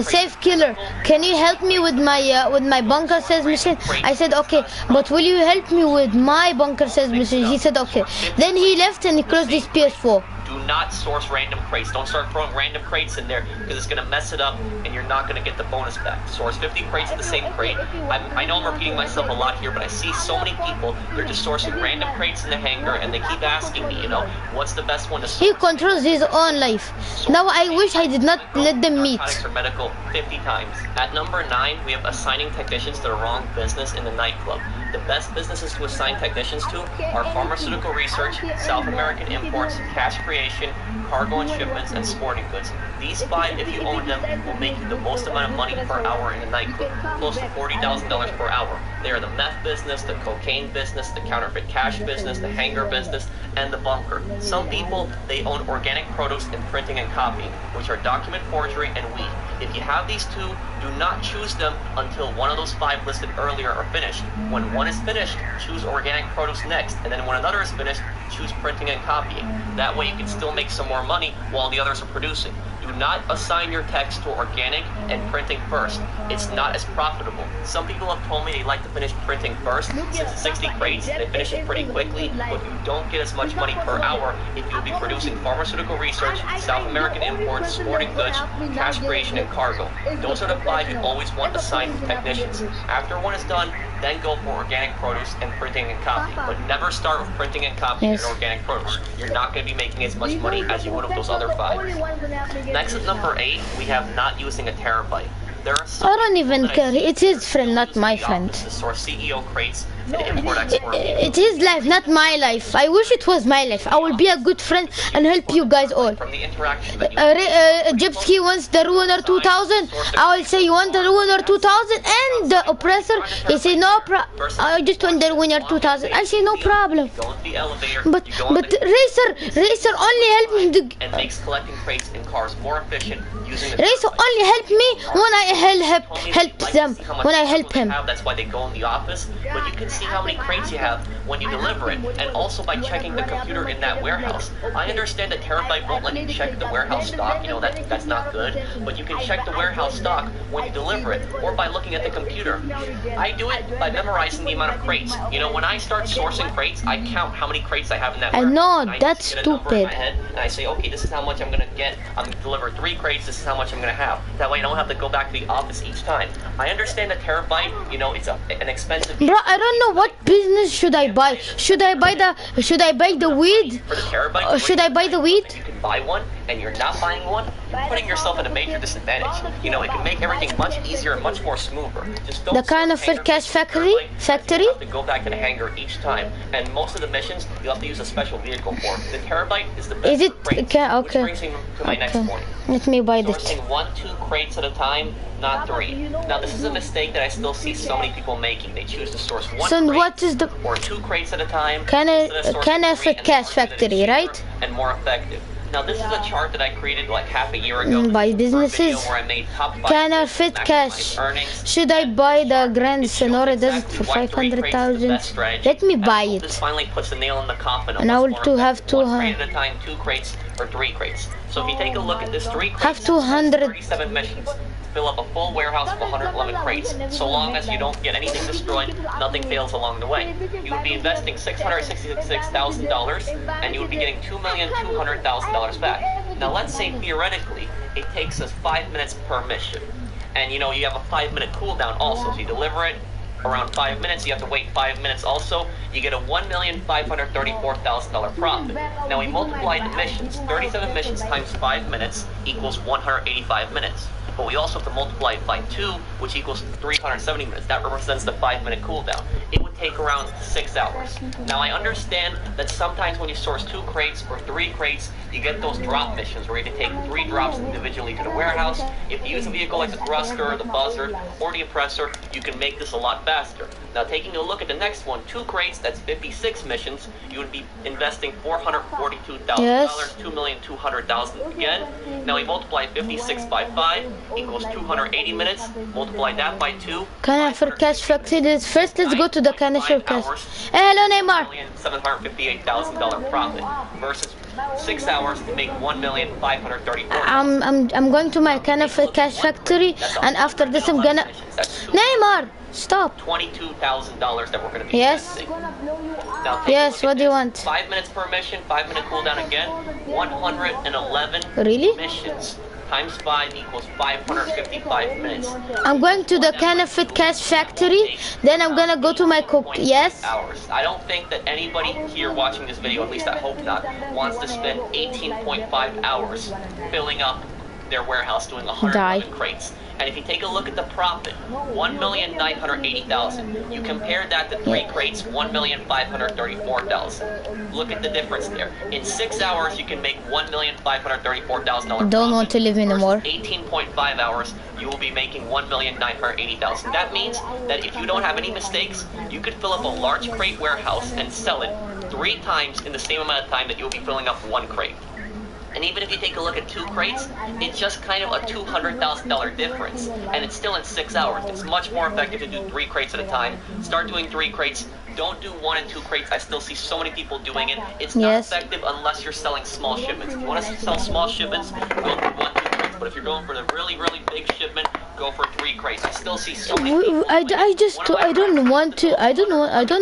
Safe Killer, can you help me with my bunker says mission? I said okay, but will you help me with my bunker says mission? He said okay. Then he left and he closed his PS4. Do not source random crates. Don't start throwing random crates in there because it's going to mess it up and you're not going to get the bonus back. Source 50 crates in the same crate. I know I'm repeating myself a lot here, but I see so many people, they're just sourcing random crates in the hangar and they keep asking me, what's the best one to source? He controls his own life. Now I wish I did not let them meet. For medical 50 times. At number 9, we have assigning technicians to the wrong business in the nightclub. The best businesses to assign technicians to are pharmaceutical research, South American imports, cash creation, cargo and shipments, and sporting goods. These 5, if you own them, will make you the most amount of money per hour in the nightclub, close to $40,000 per hour. They are the meth business, the cocaine business, the counterfeit cash business, the hangar business, and the bunker. Some people, they own organic produce and printing and copying, which are document forgery and weed. If you have these 2, do not choose them until one of those 5 listed earlier are finished. When one is finished, choose organic produce next, and then when another is finished, choose printing and copying. That way you can still make some more money while the others are producing. Do not assign your techs to organic and printing first. It's not as profitable. Some people have told me they like to finish printing first. Since it's 60 crates, they finish it pretty quickly, but you don't get as much money per hour if you'll be producing pharmaceutical research, South American imports, sporting goods, cash creation, and cargo. Those are the 5 you always want assigned to technicians. After one is done, then go for organic produce and printing and copying. But never start with printing and copying and organic produce. You're not going to be making as much money as you would with those other 5. Next at number 8, we have not using a terabyte. There are some I don't even care. It's his friend, not my friend. To source CEO crates and import-export. It's his life, not my life. I wish it was my life. I will be a good friend and help you guys all. From the interaction that you Gypsy wants the Ruiner 2000. I will say you want the Ruiner 2000, and the oppressor, he say no I just want the Ruiner 2000. I say no problem. go into the elevator, But you go into the Racer only help me to and makes collecting crates in cars more efficient using the Racer only help me when I help them. When I help him. That's why they go in the office. But you can see how many crates you have when you deliver it, and also by checking the computer in that warehouse. I understand that Terabyte won't let you check the warehouse stock. That's not good. But you can check the warehouse stock when you deliver it, or by looking at the computer. I do it by memorizing the amount of crates. When I start sourcing crates, I count how many crates I have in that warehouse. I know, I that's just get a number in my stupid. head, and I say, okay, this is how much I'm gonna get. I'm gonna deliver 3 crates. This is how much I'm gonna have. That way, I don't have to go back to the office each time. I understand that Terabyte, it's an expensive. Bro, I don't know what business should I buy. Should I buy the weed? For the Terabyte, Or should I buy the weed? You can buy one, and you're not buying one, you're putting yourself at a major disadvantage. It can make everything much easier and much more smoother. Just don't The kind of source cash factory? You have to go back to the hangar each time, and most of the missions you have to use a special vehicle for. The Terabyte is the best. Is it for crates, okay? Which brings me to my next point. Let me buy this. Sourcing 1-2 crates at a time, not 3. Now this is a mistake that I still see so many people making. They choose to source 1 So crate what is the or 2 crates at a time. Can instead of sourcing 3 and cash sourcing it factory, cheaper right? And more effective. Now this is a chart that I created like half a year ago. By for a video businesses. where I made top 5 Can I businesses fit maximize cash? earnings. Should I buy the Grand Sonora? Does it Exactly for why 3 crates is the 500,000? best strategy. Let me And buy I hope This it. finally puts the nail in the coffin. And I will to have 1 crate200. at a time, 2 crates or 3 crates. So if you take a look at this 3 crates, Have 200. 37 missions. Fill up a full warehouse of 111 crates. So long as you don't get anything destroyed, nothing fails along the way. You would be investing $666,000 and you would be getting $2,200,000 back. Now let's say theoretically, it takes us 5 minutes per mission. And you know, you have a 5-minute cooldown also. So you deliver it around 5 minutes, you have to wait 5 minutes also, you get a $1,534,000 profit. Now we multiply the missions. 37 missions times 5 minutes equals 185 minutes. But we also have to multiply it by 2, which equals 370 minutes. That represents the 5-minute cooldown. It would take around 6 hours. Now I understand that sometimes when you source 2 crates or 3 crates, you get those drop missions where you have to take 3 drops individually to the warehouse. If you use a vehicle like the thruster, the buzzer, or the oppressor, you can make this a lot faster. Now taking a look at the next one, 2 crates, that's 56 missions, you would be investing $442,000, Yes. $2,200,000 again. Now we multiply 56 by 5 equals 280 minutes, multiply that by 2. Can for cash factory? First, let's go to the can for cash. Hey, hello, Neymar. $758,000 profit versus 6 hours to make $1,534,000. I'm going to my can for cash factory, and after this, I'm gonna. Neymar, stop. $22,000 that we're going to be Yes. investing. Now, take a Yes. look What at do you this. want? 5 minutes per mission, 5-minute cooldown again. 111 Really? missions times 5 equals 555 minutes. I'm going to the Canafit Cash Factory, then I'm gonna go to my cook. Yes? Hours. I don't think that anybody here watching this video, at least I hope not, wants to spend 18.5 hours filling up their warehouse doing 111 crates. And if you take a look at the profit, $1,980,000. You compare that to 3 crates, $1,534,000. Look at the difference there. In 6 hours, you can make $1,534,000. Don't want to live anymore. 18.5 hours, you will be making $1,980,000. That means that if you don't have any mistakes, you could fill up a large crate warehouse and sell it 3 times in the same amount of time that you'll be filling up 1 crate. And even if you take a look at 2 crates, it's just kind of a $200,000 difference. And it's still in 6 hours. It's much more effective to do 3 crates at a time. Start doing 3 crates. Don't do 1 and 2 crates. I still see so many people doing it. It's not effective unless you're selling small shipments. If you want to sell small shipments, go for 1, 2 crates. But if you're going for the really, really big shipment, go for 3 crates. I still see so many people. I don't want to. I don't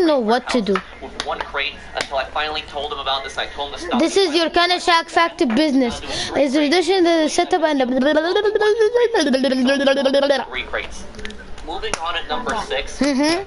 know what to do. With 1 crate until I finally told them about this. I told them to stop. This is your kind of shack factory business. It's reducing the setup and 3 crates. Moving on at number 6,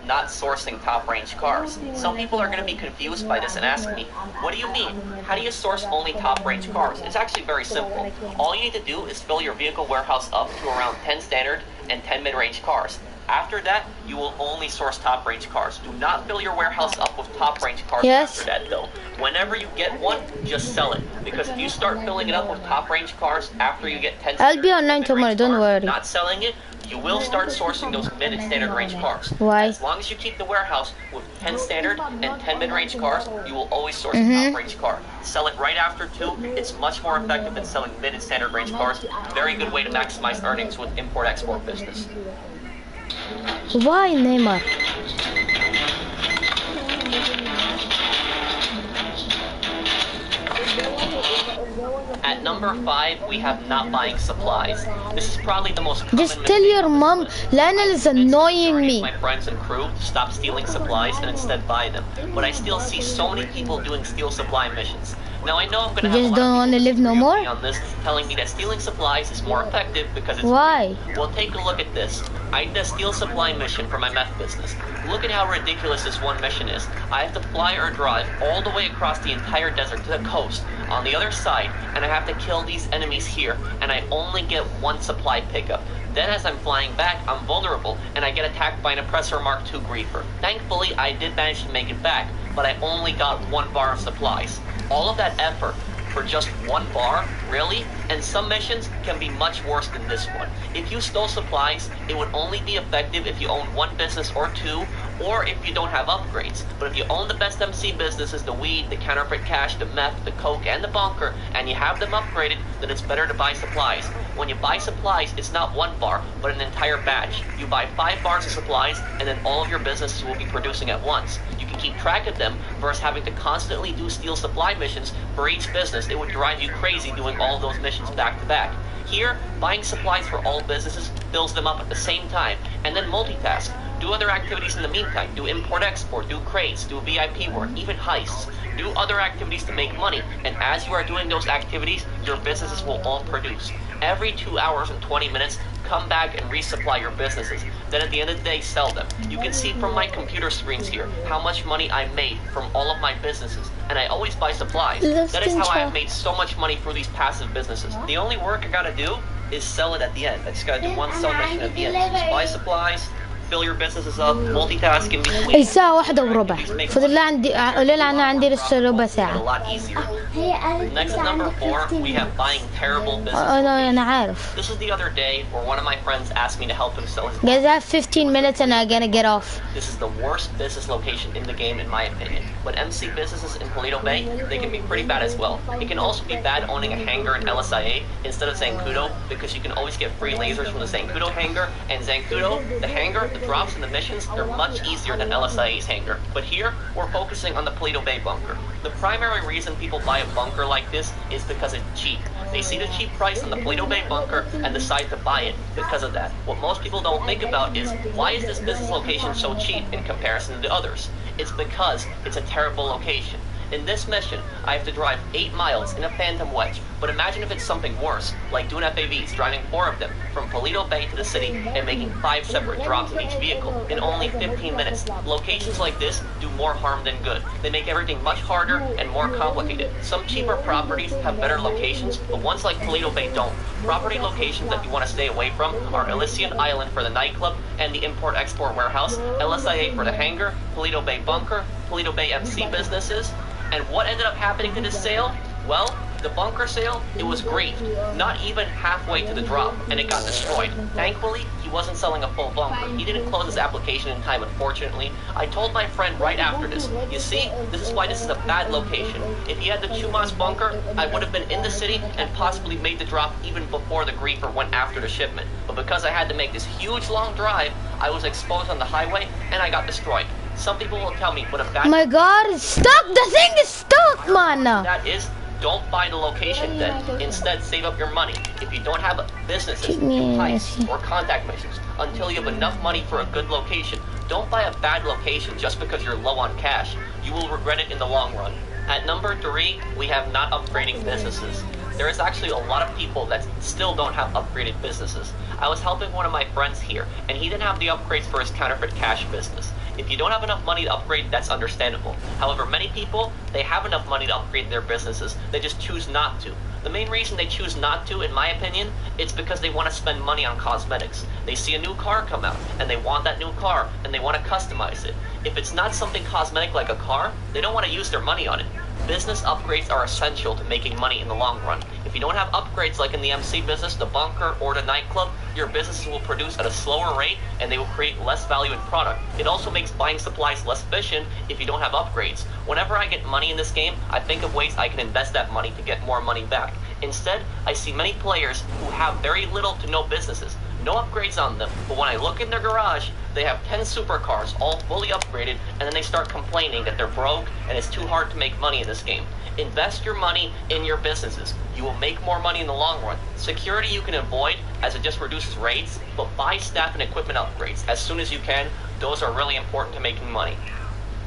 not sourcing top-range cars. Some people are going to be confused by this and ask me, what do you mean? How do you source only top-range cars? It's actually very simple. All you need to do is fill your vehicle warehouse up to around 10 standard and 10 mid-range cars. After that, you will only source top-range cars. Do not fill your warehouse up with top-range cars after that, though. Whenever you get one, just sell it. Because if you start filling it up with top-range cars after you get 10 I'll be online tomorrow, don't worry. Not selling it, you will start sourcing those mid and standard range cars. Why? As long as you keep the warehouse with 10 standard and 10 mid-range cars, you will always source a top-range car. Sell it right after 2. It's much more effective than selling mid and standard range cars. Very good way to maximize earnings with import-export business. Why, Neymar? At number 5, we have not buying supplies. This is probably the most common Just tell your mom, Lionel is annoying me. My friends and crew to stop stealing supplies and instead buy them. But I still see so many people doing steal supply missions. Now I know I'm gonna have Just a lot don't of want to people live no more? on this, telling me that stealing supplies is more effective because it's Why? free. Well, take a look at this. I did a steal supply mission for my meth business. Look at how ridiculous this one mission is. I have to fly or drive all the way across the entire desert to the coast on the other side, and I have to kill these enemies here, and I only get 1 supply pickup. Then as I'm flying back, I'm vulnerable, and I get attacked by an Oppressor Mark II Griefer. Thankfully, I did manage to make it back, but I only got 1 bar of supplies. All of that effort for just 1 bar? Really? And some missions can be much worse than this one. If you stole supplies, it would only be effective if you own 1 business or 2, or if you don't have upgrades. But if you own the best MC businesses, the weed, the counterfeit cash, the meth, the coke, and the bunker, and you have them upgraded, then it's better to buy supplies. When you buy supplies, it's not 1 bar, but an entire batch. You buy 5 bars of supplies, and then all of your businesses will be producing at once. You can keep track of them versus having to constantly do steal supply missions for each business. It would drive you crazy doing all of those missions back to back. Here, buying supplies for all businesses fills them up at the same time, and then multitask. Do other activities in the meantime. Do import-export, do crates, do VIP work, even heists. Do other activities to make money, and as you are doing those activities, your businesses will all produce. Every 2 hours and 20 minutes, come back and resupply your businesses. Then at the end of the day, sell them. You can see from my computer screens here how much money I made from all of my businesses. And I always buy supplies. That is how I have made so much money through these passive businesses. The only work I gotta do is sell it at the end. I just gotta do one sell mission at the end. Just buy supplies, fill your businesses up, multitask in between. الساعة 1:15 فضل لي عندي قولي لها أنا عندي لسه ربع A ساعة. lot easier. Next at number 4, we have buying terrible business. أنا عارف. This is the other day where one of my friends asked me to help him sell his. Guys, I have 15 minutes and I'm gonna get off. This is the worst business location in the game, in my opinion. But MC businesses in Paleto Bay, they can be pretty bad as well. It can also be bad owning a hangar in LSIA instead of Zancudo, because you can always get free lasers from the Zancudo hangar. And Zancudo, the hangar, the drops and the missions, they're much easier than LSIA's hangar. But here, we're focusing on the Paleto Bay bunker. The primary reason people buy a bunker like this is because it's cheap. They see the cheap price on the Paleto Bay bunker and decide to buy it because of that. What most people don't think about is, why is this business location so cheap in comparison to the others? It's because it's a terrible location. In this mission, I have to drive 8 miles in a Phantom Wedge, but imagine if it's something worse, like doing FAVs, driving 4 of them from Paleto Bay to the city and making 5 separate drops in each vehicle in only 15 minutes. Locations like this do more harm than good. They make everything much harder and more complicated. Some cheaper properties have better locations, but ones like Paleto Bay don't. Property locations that you want to stay away from are Elysian Island for the nightclub and the import-export warehouse, LSIA for the hangar, Paleto Bay bunker, Paleto Bay MC businesses. And what ended up happening to this sale? Well, the bunker sale, it was great. Not even halfway to the drop, and it got destroyed. Thankfully, he wasn't selling a full bunker. He didn't close his application in time, unfortunately. I told my friend right after this, you see, this is why this is a bad location. If he had the Chumas bunker, I would have been in the city and possibly made the drop even before the griefer went after the shipment. But because I had to make this huge long drive, I was exposed on the highway and I got destroyed. Some people will tell me what a bad... My God, it's stuck! The thing is stuck, man! That is, don't buy the location then. Instead, save up your money. If you don't have businesses, heists, or contact missions, until you have enough money for a good location, don't buy a bad location just because you're low on cash. You will regret it in the long run. At number 3, we have not upgrading businesses. There is actually a lot of people that still don't have upgraded businesses. I was helping one of my friends here, and he didn't have the upgrades for his counterfeit cash business. If you don't have enough money to upgrade, that's understandable. However, many people, they have enough money to upgrade their businesses. They just choose not to. The main reason they choose not to, in my opinion, it's because they want to spend money on cosmetics. They see a new car come out, and they want that new car, and they want to customize it. If it's not something cosmetic like a car, they don't want to use their money on it. Business upgrades are essential to making money in the long run. If you don't have upgrades like in the MC business, the bunker, or the nightclub, your businesses will produce at a slower rate and they will create less value in product. It also makes buying supplies less efficient if you don't have upgrades. Whenever I get money in this game, I think of ways I can invest that money to get more money back. Instead, I see many players who have very little to no businesses, no upgrades on them, but when I look in their garage, they have 10 supercars, all fully upgraded, and then they start complaining that they're broke and it's too hard to make money in this game. Invest your money in your businesses. You will make more money in the long run. Security you can avoid, as it just reduces rates, but buy staff and equipment upgrades as soon as you can. Those are really important to making money.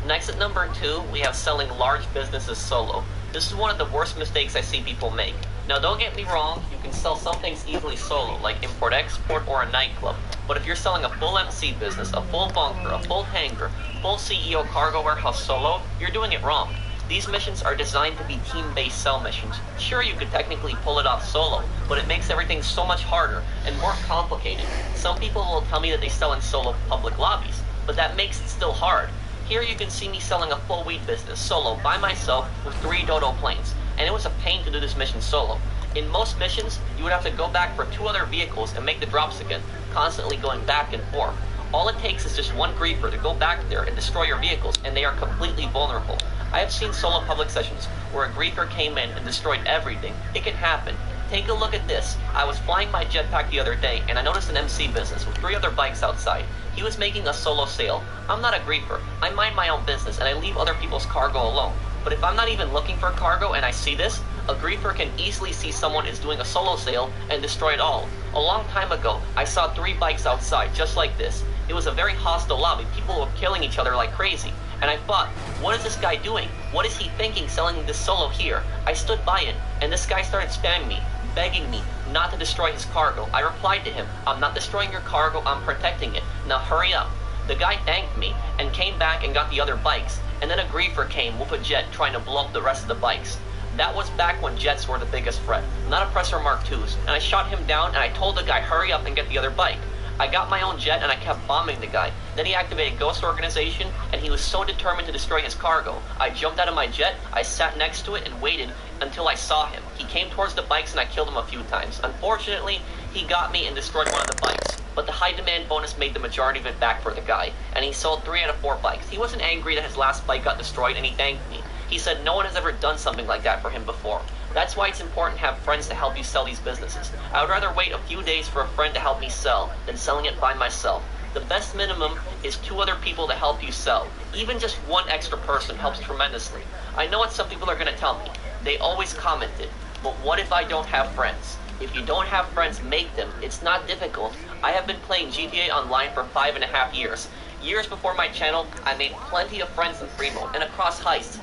Next at number 2, we have selling large businesses solo. This is one of the worst mistakes I see people make. Now don't get me wrong, you can sell some things easily solo, like import-export or a nightclub. But if you're selling a full MC business, a full bunker, a full hangar, full CEO cargo warehouse solo, you're doing it wrong. These missions are designed to be team-based sell missions. Sure, you could technically pull it off solo, but it makes everything so much harder and more complicated. Some people will tell me that they sell in solo public lobbies, but that makes it still hard. Here you can see me selling a full weed business solo by myself with 3 Dodo planes, and it was a pain to do this mission solo. In most missions, you would have to go back for 2 other vehicles and make the drops again, constantly going back and forth. All it takes is just one griefer to go back there and destroy your vehicles, and they are completely vulnerable. I have seen solo public sessions where a griefer came in and destroyed everything. It can happen. Take a look at this. I was flying my jetpack the other day, and I noticed an MC business with 3 other bikes outside. He was making a solo sale. I'm not a griefer. I mind my own business, and I leave other people's cargo alone. But if I'm not even looking for cargo and I see this, a griefer can easily see someone is doing a solo sale and destroy it all. A long time ago, I saw 3 bikes outside, just like this. It was a very hostile lobby. People were killing each other like crazy. And I thought, what is this guy doing? What is he thinking selling this solo here? I stood by it, and this guy started spamming me, begging me not to destroy his cargo. I replied to him, I'm not destroying your cargo, I'm protecting it. Now hurry up. The guy thanked me and came back and got the other bikes. And then a griefer came with a jet trying to blow up the rest of the bikes. That was back when jets were the biggest threat, not Oppressor Mark IIs. And I shot him down and I told the guy, hurry up and get the other bike. I got my own jet and I kept bombing the guy. Then he activated Ghost Organization and he was so determined to destroy his cargo. I jumped out of my jet, I sat next to it and waited until I saw him. He came towards the bikes and I killed him a few times. Unfortunately, he got me and destroyed one of the bikes. But the high demand bonus made the majority of it back for the guy. And he sold 3 out of 4 bikes. He wasn't angry that his last bike got destroyed and he thanked me. He said no one has ever done something like that for him before. That's why it's important to have friends to help you sell these businesses. I would rather wait a few days for a friend to help me sell than selling it by myself. The best minimum is 2 other people to help you sell. Even just 1 extra person helps tremendously. I know what some people are going to tell me. They always commented, but what if I don't have friends? If you don't have friends, make them. It's not difficult. I have been playing GTA Online for 5.5 years. Years before my channel, I made plenty of friends in free mode and across heists,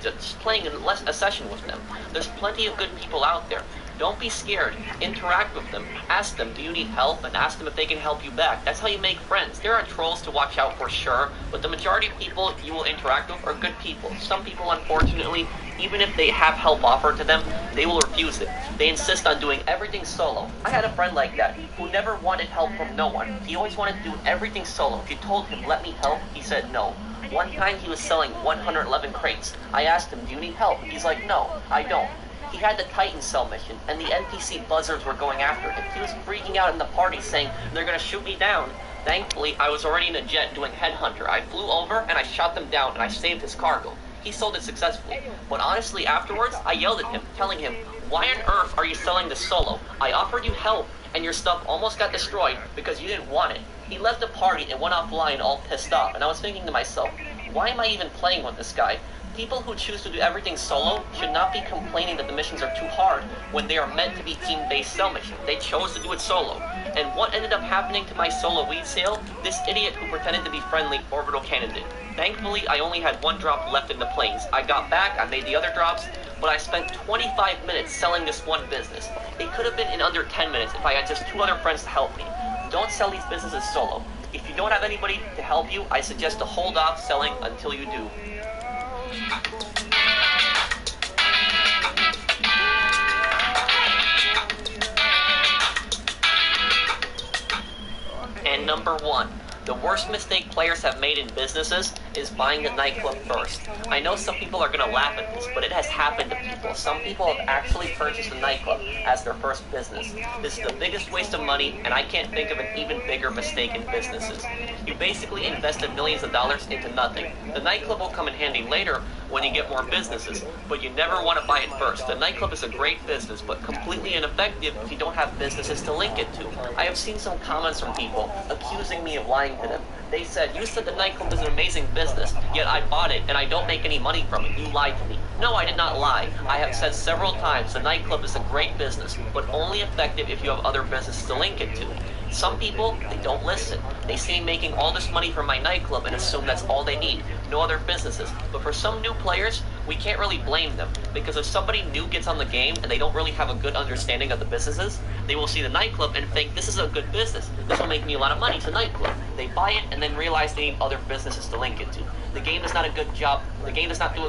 just playing a session with them. There's plenty of good people out there. Don't be scared. Interact with them. Ask them, do you need help? And ask them if they can help you back. That's how you make friends. There are trolls to watch out for, sure, but the majority of people you will interact with are good people. Some people, unfortunately, even if they have help offered to them, they will refuse it. They insist on doing everything solo. I had a friend like that, who never wanted help from no one. He always wanted to do everything solo. If you told him, let me help, he said no. One time he was selling 111 crates. I asked him, do you need help? He's like, no, I don't. He had the Titan cell mission, and the NPC buzzers were going after him. He was freaking out in the party, saying, they're gonna shoot me down. Thankfully, I was already in a jet doing Headhunter. I flew over, and I shot them down, and I saved his cargo. He sold it successfully. But honestly, afterwards, I yelled at him, telling him, why on earth are you selling this solo? I offered you help, and your stuff almost got destroyed because you didn't want it. He left the party and went offline all pissed off, and I was thinking to myself, why am I even playing with this guy? People who choose to do everything solo should not be complaining that the missions are too hard when they are meant to be team-based cell missions. They chose to do it solo. And what ended up happening to my solo weed sale? This idiot who pretended to be friendly orbital candidate. Thankfully, I only had 1 drop left in the planes. I got back, I made the other drops, but I spent 25 minutes selling this one business. It could have been in under 10 minutes if I had just 2 other friends to help me. Don't sell these businesses solo. If you don't have anybody to help you, I suggest to hold off selling until you do. And number 1, the worst mistake players have made in businesses is buying a nightclub first. I know some people are going to laugh at this, but it has happened to people. Some people have actually purchased a nightclub as their first business. This is the biggest waste of money, and I can't think of an even bigger mistake in businesses. You basically invested millions of dollars into nothing. The nightclub will come in handy later when you get more businesses, but you never want to buy it first. The nightclub is a great business, but completely ineffective if you don't have businesses to link it to. I have seen some comments from people accusing me of lying to them. They said, you said the nightclub is an amazing business, yet I bought it and I don't make any money from it. You lied to me. No, I did not lie. I have said several times the nightclub is a great business, but only effective if you have other businesses to link it to. Some people, they don't listen. They see me making all this money from my nightclub and assume that's all they need, no other businesses. But for some new players, we can't really blame them, because if somebody new gets on the game and they don't really have a good understanding of the businesses, they will see the nightclub and think, this is a good business. This will make me a lot of money. It's a nightclub. They buy it and then realize they need other businesses to link it to. The game does not do a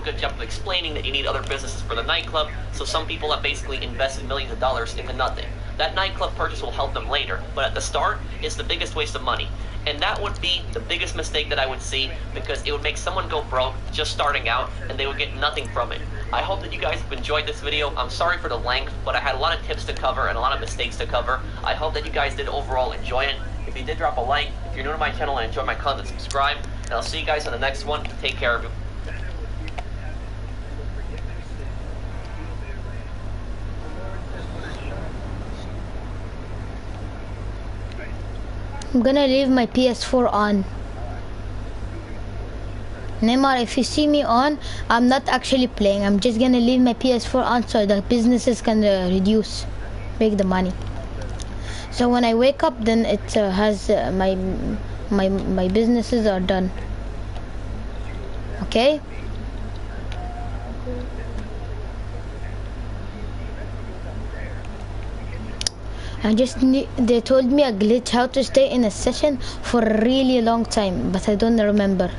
good job of explaining that you need other businesses for the nightclub, so some people have basically invested millions of dollars into nothing. That nightclub purchase will help them later, but at the start, it's the biggest waste of money. And that would be the biggest mistake that I would see, because it would make someone go broke just starting out, and they would get nothing from it. I hope that you guys have enjoyed this video. I'm sorry for the length, but I had a lot of tips to cover and a lot of mistakes to cover. I hope that you guys did overall enjoy it. If you did, drop a like. If you're new to my channel and enjoy my content, subscribe. And I'll see you guys on the next one. Take care of you. I'm gonna leave my PS4 on. Neymar, if you see me on, I'm not actually playing. I'm just gonna leave my PS4 on so the businesses can reduce, make the money. So when I wake up, then it has my businesses are done. Okay. They told me a glitch how to stay in a session for a really long time, but I don't remember.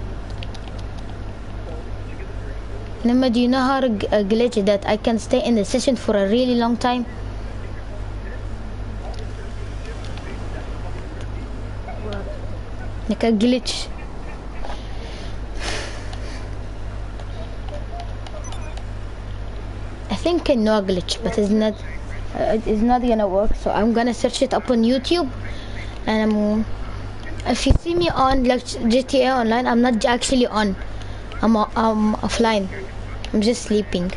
Nema, do you know how to glitch that I can stay in the session for a really long time? Like a glitch. I think I know a glitch, but it's not gonna work. So I'm gonna search it up on YouTube, and if you see me on like GTA Online, I'm not actually on. I'm offline. I'm just sleeping.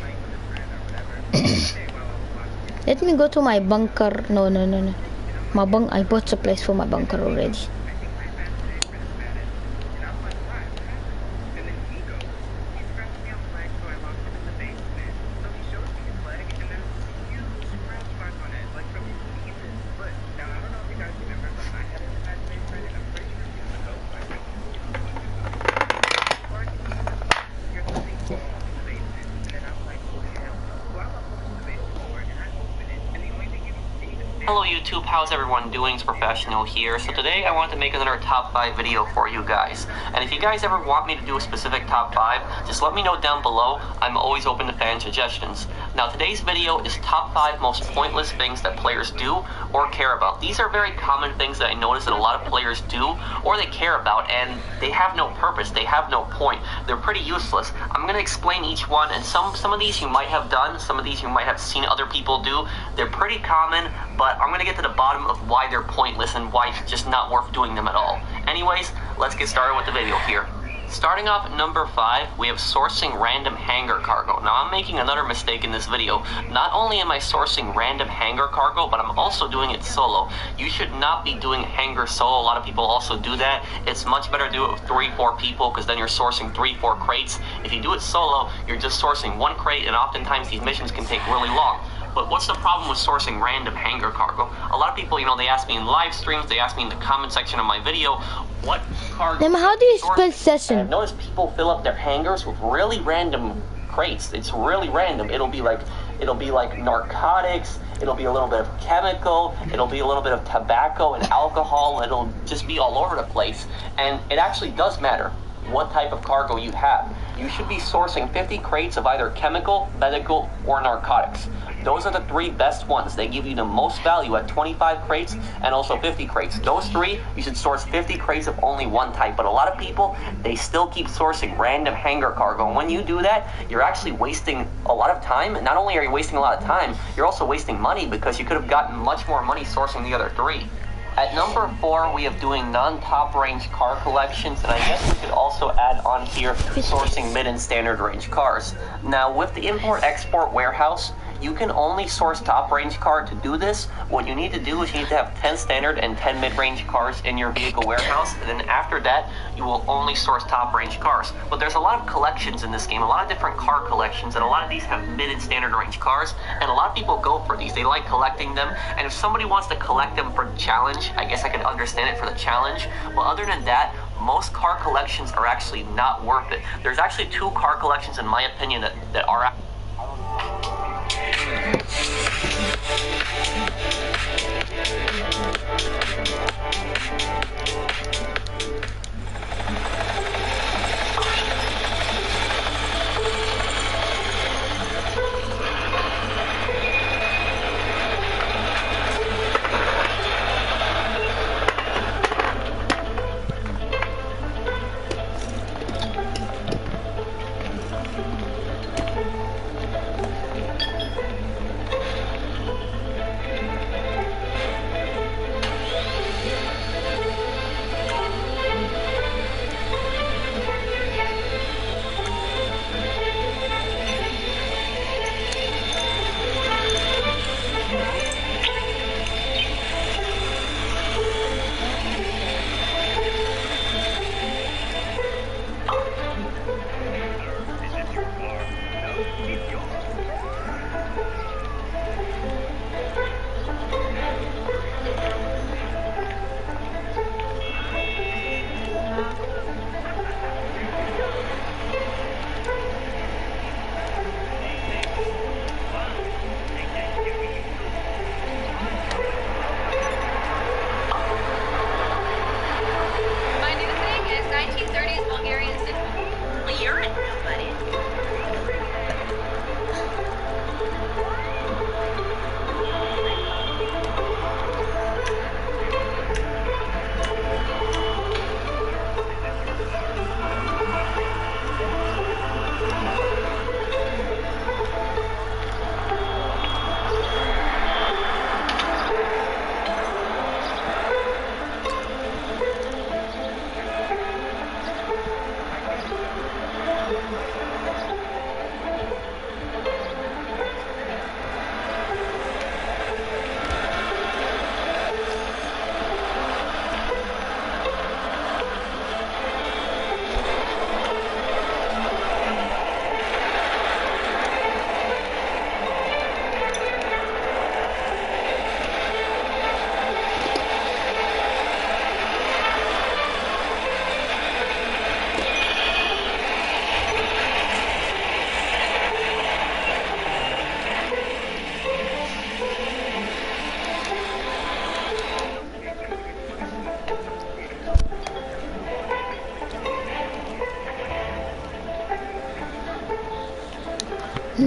Let me go to my bunker. No. I bought supplies for my bunker already. Hello YouTube, how's everyone doing? It's Professional here. So today I want to make another top 5 video for you guys. And if you guys ever want me to do a specific top 5, just let me know down below. I'm always open to fan suggestions. Now today's video is top 5 most pointless things that players do or care about. These are very common things that I notice that a lot of players do or they care about, and they have no purpose, they have no point. They're pretty useless. I'm going to explain each one, and some of these you might have done, some of these you might have seen other people do. They're pretty common, but I'm going to get to the bottom of why they're pointless and why it's just not worth doing them at all. Anyways, let's get started with the video here. Starting off at number 5, we have sourcing random hangar cargo. Now I'm making another mistake in this video. Not only am I sourcing random hangar cargo, but I'm also doing it solo. You should not be doing hangar solo. A lot of people also do that. It's much better to do it with 3-4 people, because then you're sourcing 3-4 crates. If you do it solo, you're just sourcing 1 crate, and oftentimes these missions can take really long. But what's the problem with sourcing random hangar cargo? A lot of people, they ask me in live streams, they ask me in the comment section of my video, what cargo... Then how do you spell session? I've noticed people fill up their hangars with really random crates. It's really random. It'll be like narcotics, it'll be a little bit of chemical, it'll be a little bit of tobacco and alcohol, it'll just be all over the place. And it actually does matter what type of cargo you have. You should be sourcing 50 crates of either chemical, medical, or narcotics. Those are the 3 best ones. They give you the most value at 25 crates and also 50 crates. Those 3, you should source 50 crates of only one type. But a lot of people, they still keep sourcing random hangar cargo. And when you do that, you're actually wasting a lot of time. And not only are you wasting a lot of time, you're also wasting money, because you could have gotten much more money sourcing the other 3. At number 4, we have doing non-top range car collections, and I guess we could also add on here sourcing mid and standard range cars. Now, with the import-export warehouse, you can only source top range car. To do this, what you need to do is you need to have 10 standard and 10 mid-range cars in your vehicle warehouse, and then after that, you will only source top range cars. But there's a lot of collections in this game, a lot of different car collections, and a lot of these have mid and standard range cars, and a lot of people go for these. They like collecting them, and if somebody wants to collect them for the challenge, I guess I could understand it for the challenge. But other than that, most car collections are actually not worth it. There's actually 2 car collections, in my opinion, that are...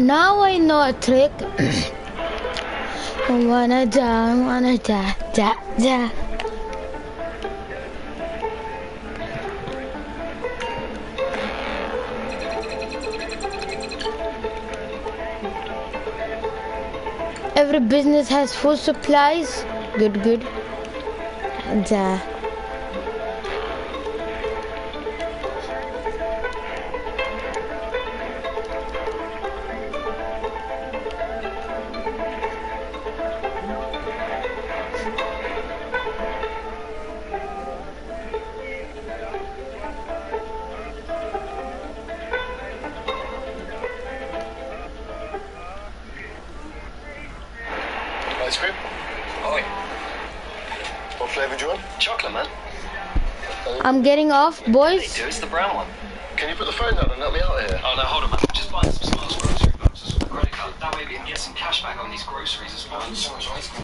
Now I know a trick. I wanna die, die. Every business has food supplies. Good. And Ice cream? Oi. What flavour do you want? Chocolate, man. I'm getting off, boys. Hey, it's the brown one. Can you put the phone down and let me out of here? Oh no, hold on, man. Just buying some smart grocery boxes with a credit card. That way we can get some cash back on these groceries as well. So much ice cream.